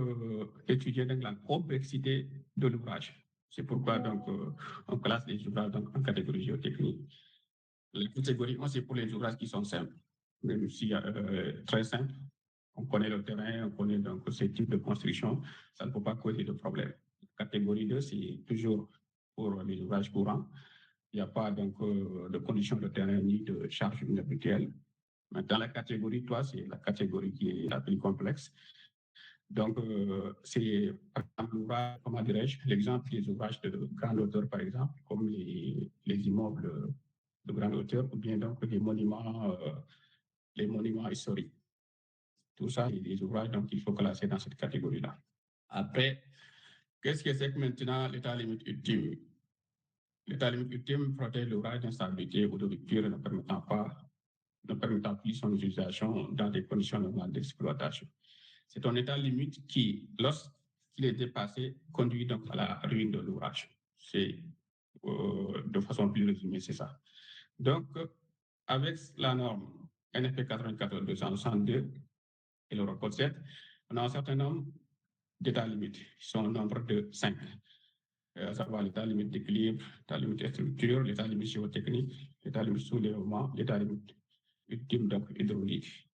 étudier donc, la complexité de l'ouvrage. C'est pourquoi donc on classe les ouvrages donc, en catégorie géotechnique. La catégorie 1, c'est pour les ouvrages qui sont simples, même si très simples. On connaît le terrain, on connaît donc ce type de construction, ça ne peut pas causer de problème. Catégorie 2, c'est toujours pour les ouvrages courants. Il n'y a pas donc de conditions de terrain ni de charge inhabituelle. Dans la catégorie 3, c'est la catégorie qui est la plus complexe. Donc, c'est, par exemple, comment dirais-je, l'exemple des ouvrages de grande hauteur, par exemple, comme les immeubles de grande hauteur, ou bien donc les monuments historiques. Tout ça, c'est des ouvrages donc il faut classer dans cette catégorie-là. Après, qu'est-ce que c'est que maintenant l'état limite ultime? L'état limite ultime protège l'ouvrage d'instabilité ou de rupture ne permettant plus son utilisation dans des conditions normales d'exploitation. C'est un état limite qui, lorsqu'il est dépassé, conduit donc à la ruine de l'ouvrage. C'est de façon plus résumée, c'est ça. Donc, avec la norme NFP 94-262 et le rapport 7, on a un certain nombre d'états limites qui sont au nombre de 5. À savoir l'état limite d'équilibre, l'état limite de structure, l'état limite géotechnique, l'état limite soulèvement, l'état limite ultime donc hydraulique.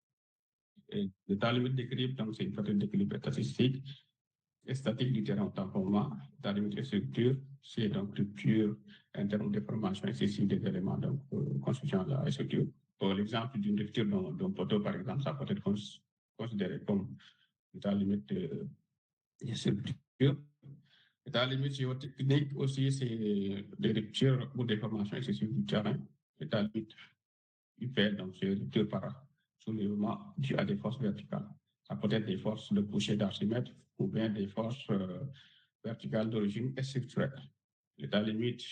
L'état limite d'équilibre, donc c'est une période d'équilibre statistique et statique du terrain autant pour moi. L'état limite de structure, c'est donc rupture en termes de formation excessive des éléments donc construction de la structure. Pour l'exemple d'une rupture d'un poteau, par exemple, ça peut être considéré comme l'état limite de structure. L'état limite géotechnique aussi, c'est des ruptures ou des formations excessives du terrain. L'état limite UPL, donc c'est rupture par soulèvement dû à des forces verticales. Ça peut être des forces de coucher d'Archimède ou bien des forces verticales d'origine structurelle. L'état limite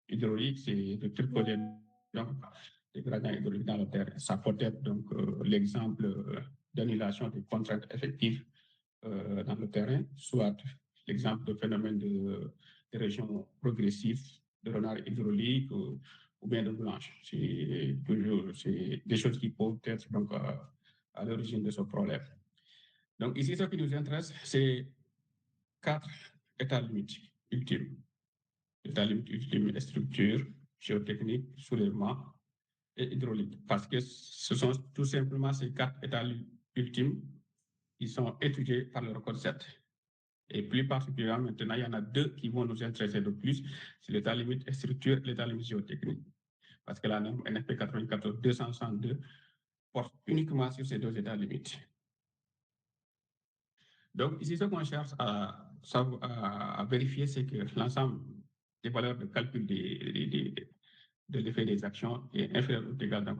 hydraulique, c'est rupture causée donc des gradients hydrauliques dans le terrain. Ça peut être donc l'exemple d'annulation des contraintes effectives dans le terrain, soit l'exemple de phénomène de régions progressives de renard hydraulique ou bien de blanche. C'est des choses qui peuvent être donc à l'origine de ce problème. Donc ici, ce qui nous intéresse, c'est 4 états limites ultimes. L'état limite ultime est structure, géotechnique, soulèvement et hydraulique, parce que ce sont tout simplement ces 4 états ultimes qui sont étudiés par le code 7. Et plus particulièrement, maintenant, il y en a 2 qui vont nous intéresser de plus, c'est l'état limite structure et l'état limite géotechnique. Parce que la norme NFP 94-262 porte uniquement sur ces 2 états limites. Donc, ici, ce qu'on cherche à vérifier, c'est que l'ensemble des valeurs de calcul de l'effet des actions est inférieur ou égal donc,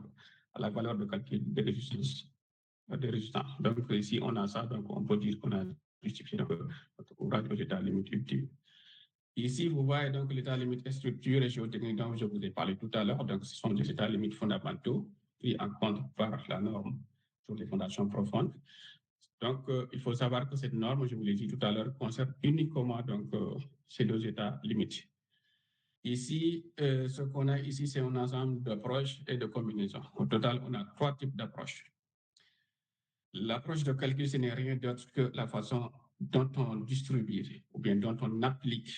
à la valeur de calcul de résistance. Donc, ici, on a ça, donc on peut dire qu'on a justifié notre ouvrage aux états limites ultimes. Ici, vous voyez donc l'état limite structure et géotechnique dont je vous ai parlé tout à l'heure. Donc, ce sont des états limites fondamentaux pris en compte par la norme sur les fondations profondes. Donc, il faut savoir que cette norme, je vous l'ai dit tout à l'heure, concerne uniquement donc, ces 2 états limites. Ici, ce qu'on a ici, c'est un ensemble d'approches et de combinaisons. Au total, on a 3 types d'approches. L'approche de calcul, ce n'est rien d'autre que la façon dont on distribue ou bien dont on applique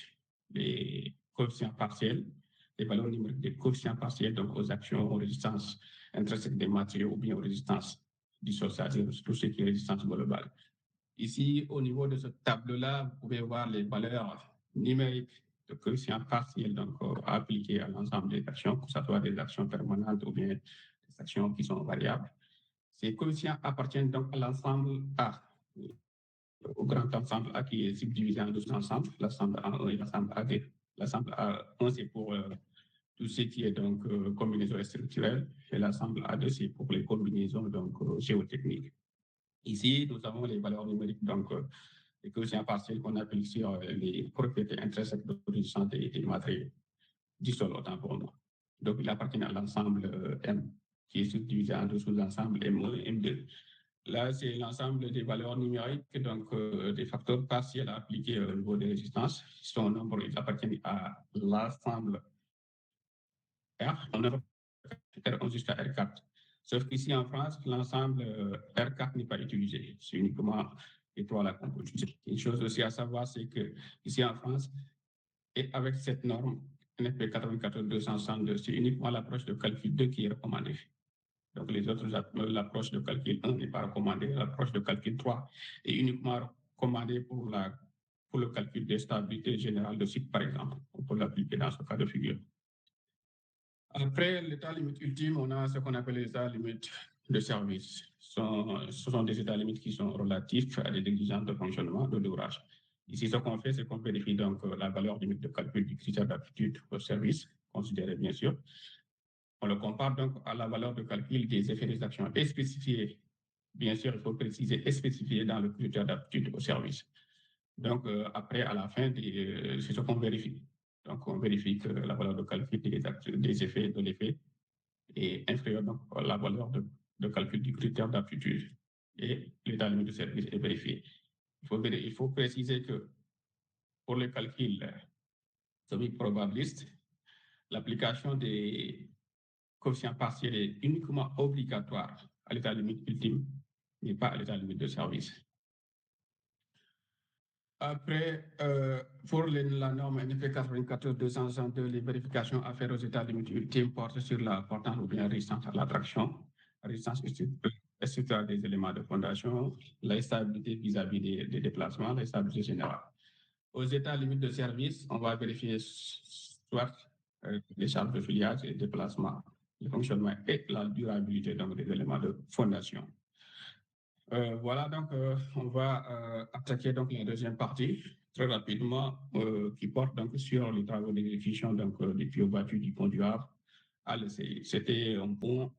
les coefficients partiels, les valeurs numériques des coefficients partiels donc aux actions, aux résistances intrinsèques des matériaux ou bien aux résistances dissociées, c'est-à-dire tout ce qui est résistance globale. Ici, au niveau de ce tableau-là, vous pouvez voir les valeurs numériques de coefficients partiels donc appliquées à l'ensemble des actions, que ce soit des actions permanentes ou bien des actions qui sont variables. Ces coefficients appartiennent donc à l'ensemble A, au grand ensemble A qui est subdivisé en 2 ensembles, l'ensemble A1 et l'ensemble A2. L'ensemble A1, c'est pour tout ce qui est donc combinaison structurelle, et l'ensemble A2, c'est pour les combinaisons donc géotechniques. Ici, nous avons les valeurs numériques, donc les coefficients partiels qu'on applique sur les propriétés intrinsèques de résistance des matériaux du sol, autant pour nous. Donc, il appartient à l'ensemble M, qui est subdivisé en 2 sous-ensembles M1 et M2. Là, c'est l'ensemble des valeurs numériques, donc des facteurs partiels appliqués au niveau des résistances. Son nombre, ils appartiennent à l'ensemble R, R1 jusqu'à R4. Sauf qu'ici en France, l'ensemble R4 n'est pas utilisé. C'est uniquement les 3 là qu'on peut utiliser. Une chose aussi à savoir, c'est que ici en France, et avec cette norme, NFP 94-262, c'est uniquement l'approche de calcul 2 qui est recommandée. Donc, les autres, l'approche de calcul 1 n'est pas recommandée. L'approche de calcul 3 est uniquement recommandée pour le calcul des stabilités générales de cycle, par exemple. On peut l'appliquer dans ce cas de figure. Après l'état limite ultime, on a ce qu'on appelle les états limites de service. Ce sont des états limites qui sont relatifs à des exigences de fonctionnement de l'ouvrage. Ici, ce qu'on fait, c'est qu'on vérifie donc la valeur limite de calcul du critère d'aptitude au service, considéré bien sûr. On le compare donc à la valeur de calcul des effets des actions et spécifiés. Bien sûr, il faut préciser et spécifier dans le critère d'aptitude au service. Donc, après, à la fin, c'est ce qu'on vérifie. Donc, on vérifie que la valeur de calcul des effets de l'effet est inférieure donc, à la valeur de calcul du critère d'aptitude. Et l'état limite de service est vérifié. Il faut préciser que pour le calcul semi-probabiliste, l'application des coefficients partiels est uniquement obligatoire à l'état limite ultime, mais pas à l'état limite de service. Après, pour la norme NFP 94-262, les vérifications à faire aux états limites ultimes portent sur la portance ou bien résistance à l'attraction, résistance structurelle des éléments de fondation, la stabilité vis-à-vis des déplacements, la stabilité générale. Aux états limites de service, on va vérifier soit les charges de filiage et déplacement, le fonctionnement et la durabilité donc, des éléments de fondation. Voilà, donc on va attaquer donc la deuxième partie très rapidement qui porte donc sur les travaux d'exécution donc des tuyaux battus du pont du Havre à l'ECI. C'était un pont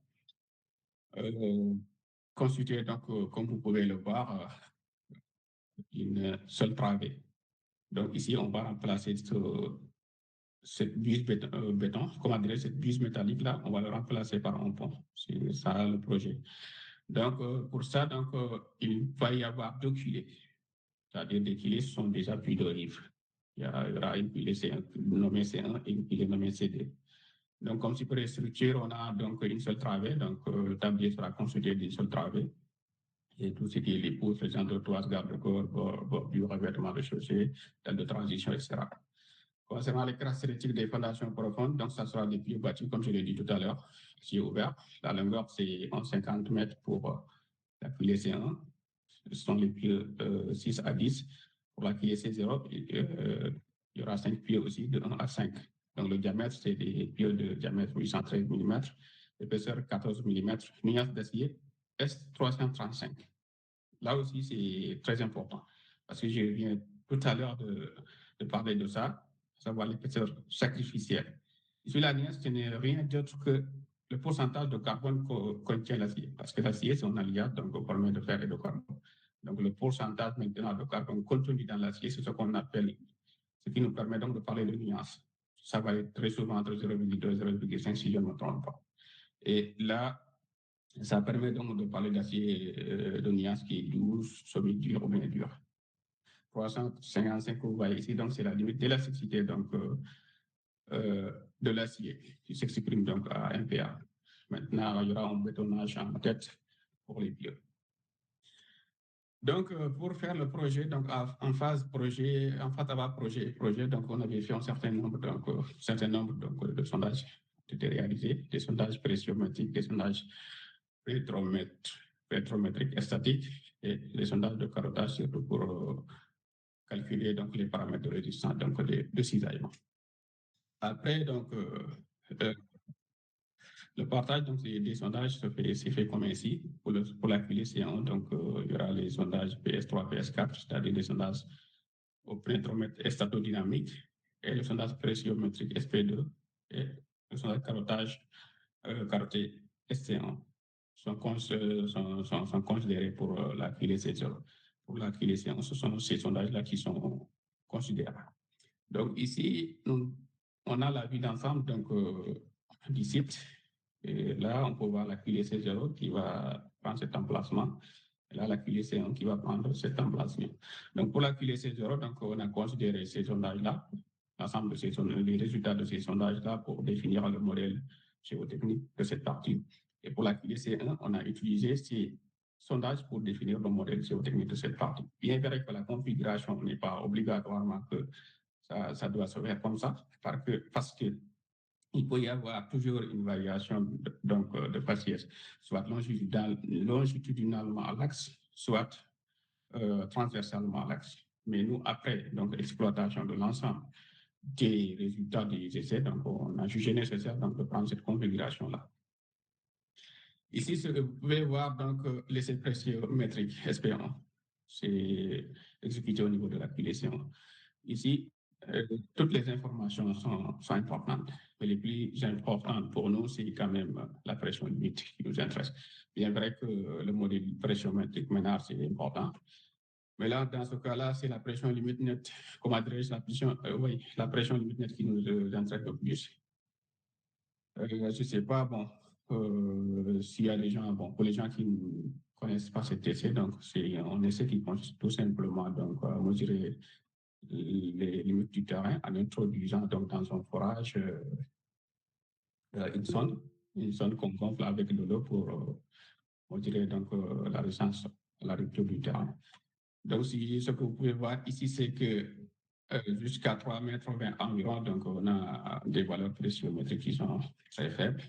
constitué donc comme vous pouvez le voir une seule travée. Donc ici on va remplacer cette buse béton, comment dirais cette buse métallique là, on va le remplacer par un pont. C'est ça le projet. Donc, pour ça, donc, il va y avoir 2 culées. C'est-à-dire des culées sont des appuis de rive. Il y aura une culée nommée C1 et une culée nommée C2. Donc, comme superstructure, on a donc une seule travée. Donc, le tablier sera constitué d'une seule travée. Et tout ce qui est les poutres, les endroits, garde-corps, bordure, revêtement de chaussée, dalle de transition, etc. Concernant les caractéristiques des fondations profondes, donc ça sera des pieux bâtis, comme je l'ai dit tout à l'heure, qui est ouvert. La longueur, c'est en 50 mètres pour la pilier C1. Ce sont les pieux 6 à 10. Pour la pilier C0, il y aura 5 pieux aussi, de 1 à 5. Donc le diamètre, c'est des pieux de diamètre 813 mm, épaisseur 14 mm, nuance d'acier S335. Là aussi, c'est très important, parce que je viens tout à l'heure de parler de ça, savoir l'épaisseur sacrificielle. Ici, la nuance, ce n'est rien d'autre que le pourcentage de carbone que contient l'acier, parce que l'acier, c'est un alliage, donc formé de fer et de carbone. Donc, le pourcentage maintenant de carbone contenu dans l'acier, c'est ce qu'on appelle, ce qui nous permet donc de parler de nuance. Ça va être très souvent entre 0,2 et 0,5 si je ne me trompe pas. Et là, ça permet donc de parler d'acier de nuance qui est douce, semi-dur ou bien dur. 355 que vous voyez ici, donc c'est la limite d'élasticité de l'acier qui s'exprime donc à MPa. Maintenant, il y aura un bétonnage en tête pour les pieux. Donc, pour faire le projet, donc en phase projet, en phase avant projet, donc on avait fait un certain nombre de sondages qui étaient réalisés, des sondages pressiométriques, des sondages pétrométriques et statiques et des sondages de carottage surtout pour calculer donc les paramètres de résistance donc de cisaillement. Après, donc, le partage donc, des sondages s'est fait comme ainsi. Pour la pilier C1, donc, il y aura les sondages PS3, PS4, c'est-à-dire les sondages au pénétromètre et statodynamique, et le sondage pressiométrique SP2, et le sondage carotté SC1 sont considérés pour la pilier C0. Pour la pilier C1, ce sont ces sondages-là qui sont considérables. Donc ici, on a la vue d'ensemble du site. Et là, on peut voir la pilier C0 qui va prendre cet emplacement. Et là, la pilier C1 qui va prendre cet emplacement. Donc, pour la pilier C0, donc, on a considéré ces sondages-là, l'ensemble de ces sondages, les résultats de ces sondages-là pour définir le modèle géotechnique de cette partie. Et pour la pilier C1, on a utilisé ces sondages pour définir le modèle géotechnique de cette partie. Bien vrai que la configuration n'est pas obligatoirement que ça doit se faire comme ça, parce que il peut y avoir toujours une variation de faciès, soit longitudinalement à l'axe, soit transversalement à l'axe. Mais nous, après exploitation de l'ensemble des résultats des essais, donc on a jugé nécessaire de prendre cette configuration-là. Ici, ce que vous pouvez voir, donc, l'essai pressiométrique SP1, c'est exécuté au niveau de la pilier C1. Ici, toutes les informations sont importantes, mais les plus importantes pour nous, c'est quand même la pression limite qui nous intéresse. Bien vrai que le modèle pressiométrique maintenant, c'est important, mais là, dans ce cas-là, c'est la pression limite nette, comment dirais-je, la pression limite nette qui nous intéresse le plus. Je ne sais pas, bon, s'il y a des gens, bon, pour les gens qui ne connaissent pas cet essai, donc c'est un essai qui consiste tout simplement donc, à mesurer les limites du terrain en introduisant donc, dans son forage une sonde qu'on gonfle avec de l'eau pour mesurer donc, la résistance à la rupture du terrain. Donc, ce que vous pouvez voir ici, c'est que jusqu'à 3,20 mètres environ, donc on a des valeurs pressiométriques qui sont très faibles.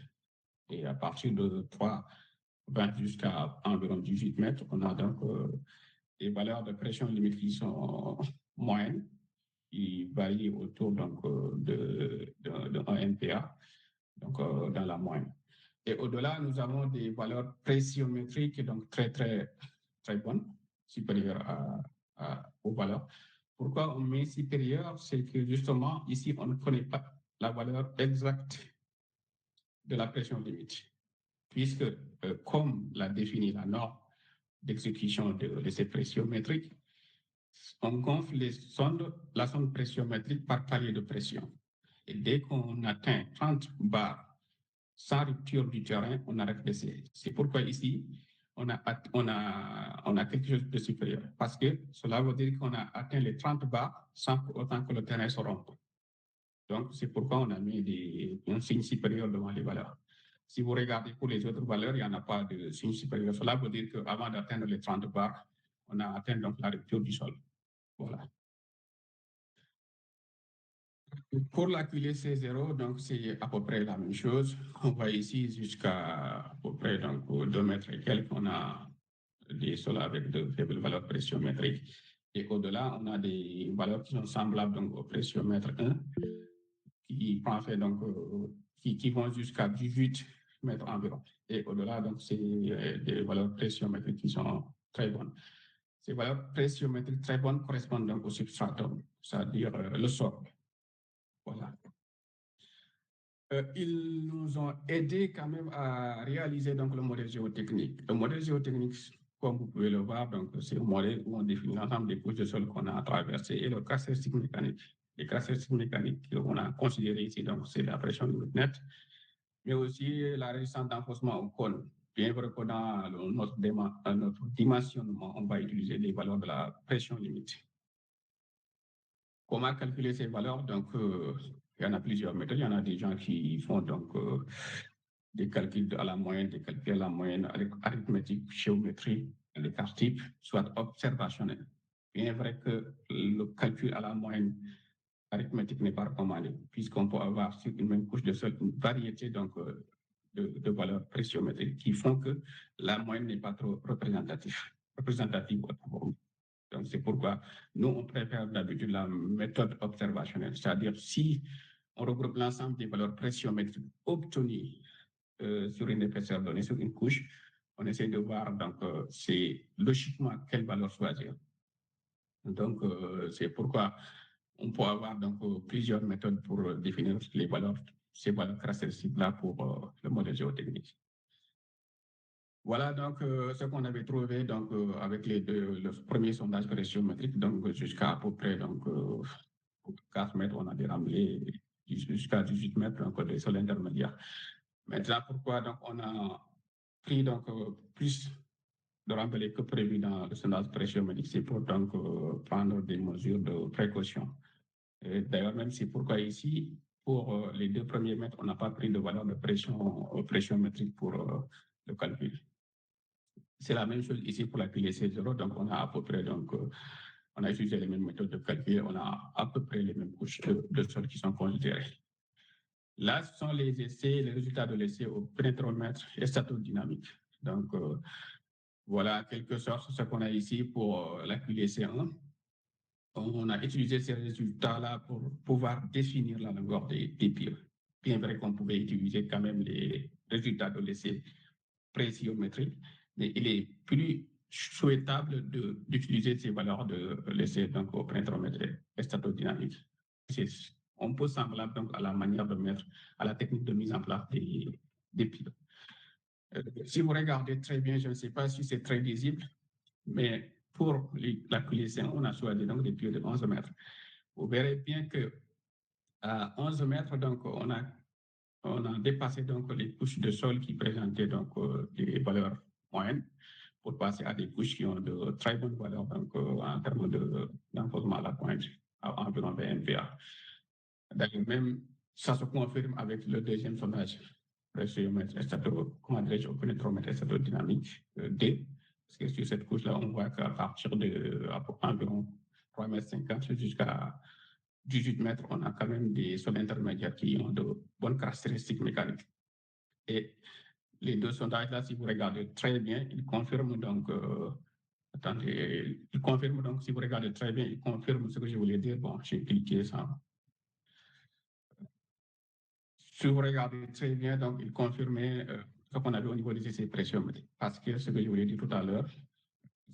Et à partir de 3,20 jusqu'à environ 18 mètres, on a donc des valeurs de pression limite qui sont moyennes, qui varient autour donc, de 1 MPa, donc dans la moyenne. Et au-delà, nous avons des valeurs pressiométriques donc très, très, très bonnes, supérieures aux valeurs. Pourquoi on met supérieur? C'est que justement, ici, on ne connaît pas la valeur exacte de la pression limite, puisque, comme l'a défini la norme d'exécution de l'essai pressiométrique, on gonfle la sonde pressiométrique par palier de pression. Et dès qu'on atteint 30 bars sans rupture du terrain, on arrête l'essai. C'est pourquoi ici, on a quelque chose de supérieur. Parce que cela veut dire qu'on a atteint les 30 bars sans pour autant que le terrain se rompe. Donc, c'est pourquoi on a mis un signe supérieur devant les valeurs. Si vous regardez pour les autres valeurs, il n'y en a pas de signe supérieur. Cela veut dire qu'avant d'atteindre les 30 bars, on a atteint donc la rupture du sol. Voilà. Pour la QLC0, donc c'est à peu près la même chose. On va ici jusqu'à peu près donc 2 mètres et quelques. On a des sols avec de faibles valeurs pressiométriques. Et au-delà, on a des valeurs qui sont semblables donc, au pressiomètre 1, qui, en fait, donc, qui vont jusqu'à 18 mètres environ. Et au-delà, donc, c'est des valeurs pressiométriques qui sont très bonnes. Ces valeurs pressiométriques très bonnes correspondent donc au substratum, c'est-à-dire le sol. Voilà. Ils nous ont aidé quand même à réaliser donc, le modèle géotechnique. Le modèle géotechnique, comme vous pouvez le voir, c'est un modèle où on définit l'ensemble des couches de sol qu'on a traversées et leurs caractéristiques mécaniques. Les caractéristiques mécaniques qu'on a considérées ici, donc c'est la pression limite nette, mais aussi la résistance d'enfoncement au cône. Bien vrai que dans notre dimensionnement, on va utiliser les valeurs de la pression limite. Comment calculer ces valeurs? Donc, il y en a plusieurs méthodes. Il y en a des gens qui font donc des calculs à la moyenne, des calculs à la moyenne avec arithmétique, géométrie, les cartes types, soit observationnels. Bien vrai que le calcul à la moyenne arithmétique n'est pas recommandé, puisqu'on peut avoir sur une même couche de sol une variété donc, de valeurs pressiométriques qui font que la moyenne n'est pas trop représentative. Donc, c'est pourquoi nous, on préfère d'habitude la méthode observationnelle, c'est-à-dire si on regroupe l'ensemble des valeurs pressiométriques obtenues sur une épaisseur donnée, sur une couche, on essaie de voir donc c'est logiquement quelle valeur choisir. Donc, c'est pourquoi on peut avoir donc plusieurs méthodes pour définir les valeurs, ces valeurs caractéristiques-là pour le modèle géotechnique. Voilà donc ce qu'on avait trouvé donc, avec le premier sondage pressiométrique, donc jusqu'à à peu près donc, 4 mètres, on a déramblé jusqu'à 18 mètres, donc des sols intermédiaires. Maintenant, pourquoi donc, on a pris donc, plus de rembellés que prévu dans le sondage pressiométrique, c'est pour donc, prendre des mesures de précaution. D'ailleurs, même c'est pourquoi ici, pour les 2 premiers mètres, on n'a pas pris de valeur de pressiométrique pour le calcul. C'est la même chose ici pour la QLC0, donc on a à peu près, donc, on a utilisé les mêmes méthodes de calcul, on a à peu près les mêmes couches de sol qui sont considérées. Là, ce sont les essais, les résultats de l'essai au pénétromètre et statodynamique. Donc, voilà, en quelque sorte, ce qu'on a ici pour la QLC1. On a utilisé ces résultats-là pour pouvoir définir la longueur des pieds. Bien vrai qu'on pouvait utiliser quand même les résultats de l'essai pressiométrique, mais il est plus souhaitable d'utiliser ces valeurs de l'essai donc au pénétromètre et statodynamique. C'est un peu semblable donc à la manière de mettre, à la technique de mise en place des piles. Si vous regardez très bien, je ne sais pas si c'est très visible, mais pour la QLC, on a choisi donc des piles de 11 mètres. Vous verrez bien que à 11 mètres, donc on a dépassé donc les couches de sol qui présentaient donc des valeurs moyennes pour passer à des couches qui ont de très bonnes valeurs donc, en termes d'enfoncement à la pointe, à environ 20 MPa. D'ailleurs, même ça se confirme avec le deuxième sondage pressiomètre au pénétromètre statodynamique D, parce que sur cette couche-là, on voit qu'à partir de environ 3,50 m jusqu'à 18 mètres, on a quand même des sols intermédiaires qui ont de bonnes caractéristiques mécaniques. Et les 2 sondages-là, si vous regardez très bien, ils confirment donc, si vous regardez très bien, ils confirment ce que je voulais dire. Bon, j'ai cliqué ça. Si vous regardez très bien, donc, ils confirmaient ce qu'on avait au niveau des essais pressiométriques. Parce que ce que je voulais dire tout à l'heure,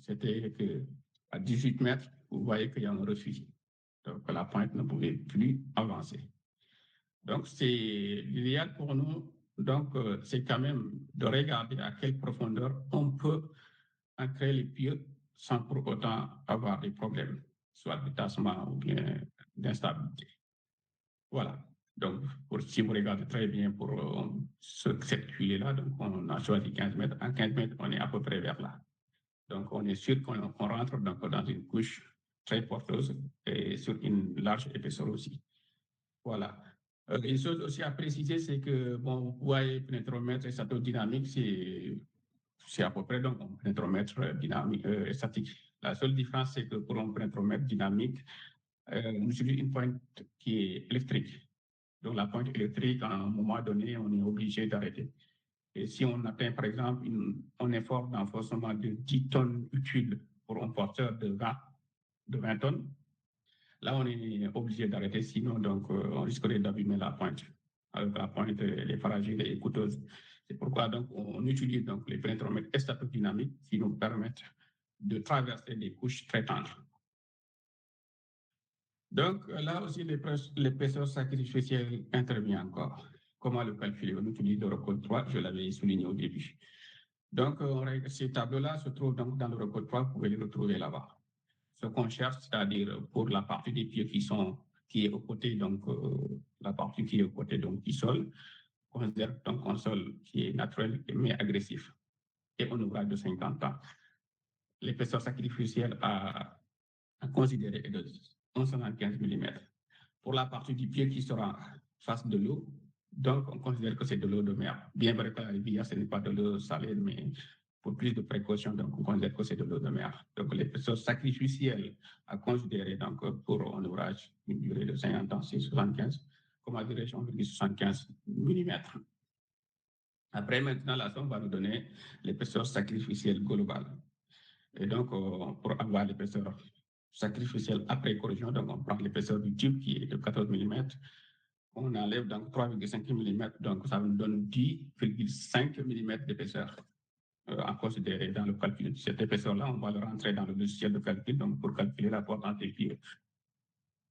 c'était qu'à 18 mètres, vous voyez qu'il y a un refus. Donc, la pointe ne pouvait plus avancer. Donc, c'est l'idéal pour nous, donc, c'est quand même de regarder à quelle profondeur on peut ancrer les pieds sans pour autant avoir des problèmes, soit de tassement ou bien d'instabilité. Voilà. Donc, si vous regardez très bien pour cette huile-là, donc on a choisi 15 mètres. En 15 mètres, on est à peu près vers là. Donc, on est sûr qu'on rentre donc, dans une couche très porteuse et sur une large épaisseur aussi. Voilà. Une chose aussi à préciser, c'est que, bon, vous voyez, pénétromètre et statodynamique, c'est à peu près donc un pénétromètre dynamique et statique. La seule différence, c'est que pour un pénétromètre dynamique, on utilise une pointe qui est électrique. Donc, la pointe électrique, à un moment donné, on est obligé d'arrêter. Et si on atteint, par exemple, un effort d'enforcement de 10 tonnes utiles pour un porteur de 20 tonnes, là, on est obligé d'arrêter, sinon, donc, on risquerait d'abîmer la pointe. Alors, la pointe, elle est fragile et coûteuse. C'est pourquoi, donc, on utilise donc, les pénétromètres statodynamiques qui nous permettent de traverser des couches très tendres. Donc, là aussi, l'épaisseur sacrificielle intervient encore. Comment le calculer? On utilise le recode 3, je l'avais souligné au début. Donc, ces tableaux-là se trouvent donc dans le recode 3, vous pouvez les retrouver là-bas. Ce qu'on cherche, c'est-à-dire pour la partie des pieds qui est au côté, donc la partie qui est au côté donc, du sol, on considère donc un sol qui est naturel mais agressif et un ouvrage de 50 ans. L'épaisseur sacrificielle à considérer est de 1,75 mm. Pour la partie du pied qui sera face de l'eau, donc on considère que c'est de l'eau de mer. Bien vrai que la rivière, ce n'est pas de l'eau salée, mais pour plus de précaution, donc on considère que c'est de l'eau de mer. Donc l'épaisseur sacrificielle à considérer donc, pour un ouvrage d'une durée de 50 ans, c'est 75, comme dirais-je, 1,75 mm. Après, maintenant, la somme va nous donner l'épaisseur sacrificielle globale. Et donc, pour avoir l'épaisseur sacrificielle après correction, donc on prend l'épaisseur du tube qui est de 14 mm, on enlève donc 3,5 mm, donc ça nous donne 10,5 mm d'épaisseur à considérer dans le calcul. Cette épaisseur-là, on va le rentrer dans le logiciel de calcul, donc pour calculer la portance des pieds.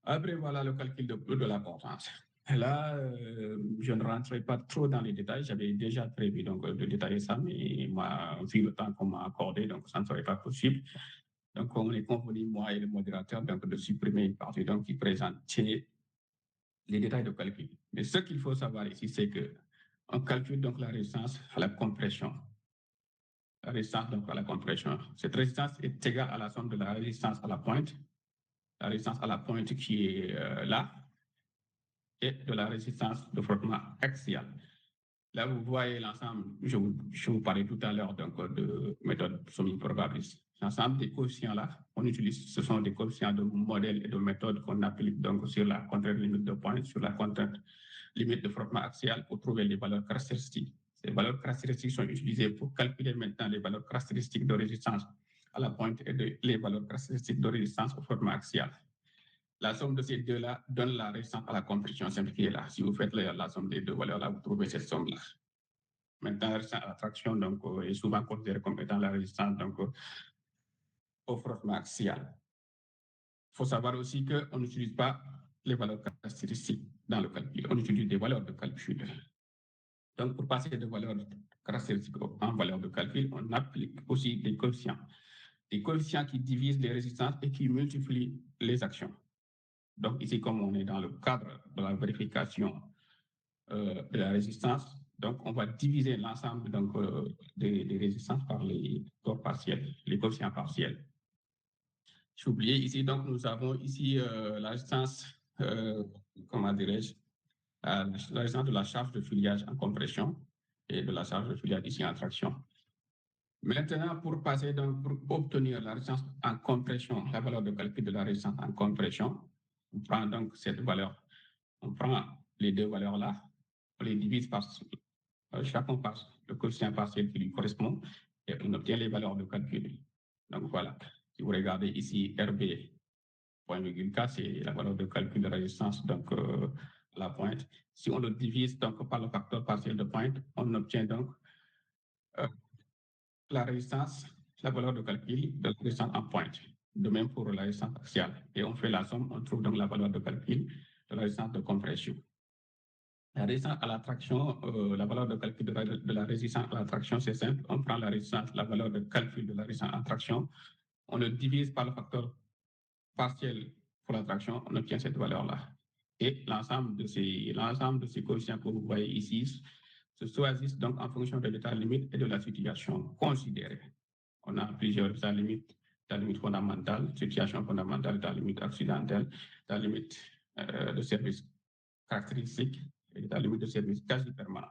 Après, voilà le calcul de la portance. Là, je ne rentrerai pas trop dans les détails. J'avais déjà prévu donc, de détailler ça, mais vu le temps qu'on m'a accordé, donc ça ne serait pas possible. Donc, on est convenu, moi et le modérateur, donc, de supprimer une partie donc, qui présentait les détails de calcul. Mais ce qu'il faut savoir ici, c'est qu'on calcule donc la résistance à la compression. La résistance donc, à la compression. Cette résistance est égale à la somme de la résistance à la pointe qui est là, et de la résistance de frottement axial. Là, vous voyez l'ensemble, je vous parlais tout à l'heure donc, de méthode semi-probabiliste. L'ensemble des coefficients-là, on utilise, ce sont des coefficients de modèle et de méthode qu'on applique donc sur la contrainte limite de pointe, sur la contrainte limite de frottement axial pour trouver les valeurs caractéristiques. Ces valeurs caractéristiques sont utilisées pour calculer maintenant les valeurs caractéristiques de résistance à la pointe et les valeurs caractéristiques de résistance au frottement axial. La somme de ces deux-là donne la résistance à la compression simplifiée là. Si vous faites la somme des deux valeurs-là, vous trouvez cette somme-là. Maintenant, la résistance à la traction donc, est souvent considérée comme étant la résistance donc, au frottement axial. Il faut savoir aussi qu'on n'utilise pas les valeurs caractéristiques dans le calcul. On utilise des valeurs de calcul. Donc, pour passer de valeurs caractéristiques en valeurs de calcul, on applique aussi des coefficients. Des coefficients qui divisent les résistances et qui multiplient les actions. Donc, ici, comme on est dans le cadre de la vérification de la résistance, donc on va diviser l'ensemble des résistances par les corps partiels, les coefficients partiels. J'ai oublié ici, donc nous avons ici la résistance, comment dirais-je, la résistance de la charge de filiage en compression et de la charge de filiage ici en traction. Maintenant, pour passer donc, pour obtenir la résistance en compression, la valeur de calcul de la résistance en compression, on prend donc cette valeur, on prend les deux valeurs-là, on les divise par chacun par le coefficient partiel qui lui correspond et on obtient les valeurs de calcul. Donc voilà, si vous regardez ici RB, point virgule K, c'est la valeur de calcul de résistance donc la pointe. Si on le divise donc par le facteur partiel de pointe, on obtient donc la résistance, la valeur de calcul de la résistance en pointe. De même pour la résistance axiale. Et on fait la somme, on trouve donc la valeur de calcul de la résistance de compression. La résistance à la traction, la valeur de calcul de la résistance à la traction, c'est simple. On prend la résistance, la valeur de calcul de la résistance en traction, on le divise par le facteur partiel pour la traction, on obtient cette valeur-là. Et l'ensemble de ces coefficients que vous voyez ici se choisissent donc en fonction de l'état limite et de la situation considérée. On a plusieurs états limites, état limite fondamentale, situation fondamentale, état limite accidentelle, état limite de service caractéristique et état limite de service quasi permanent.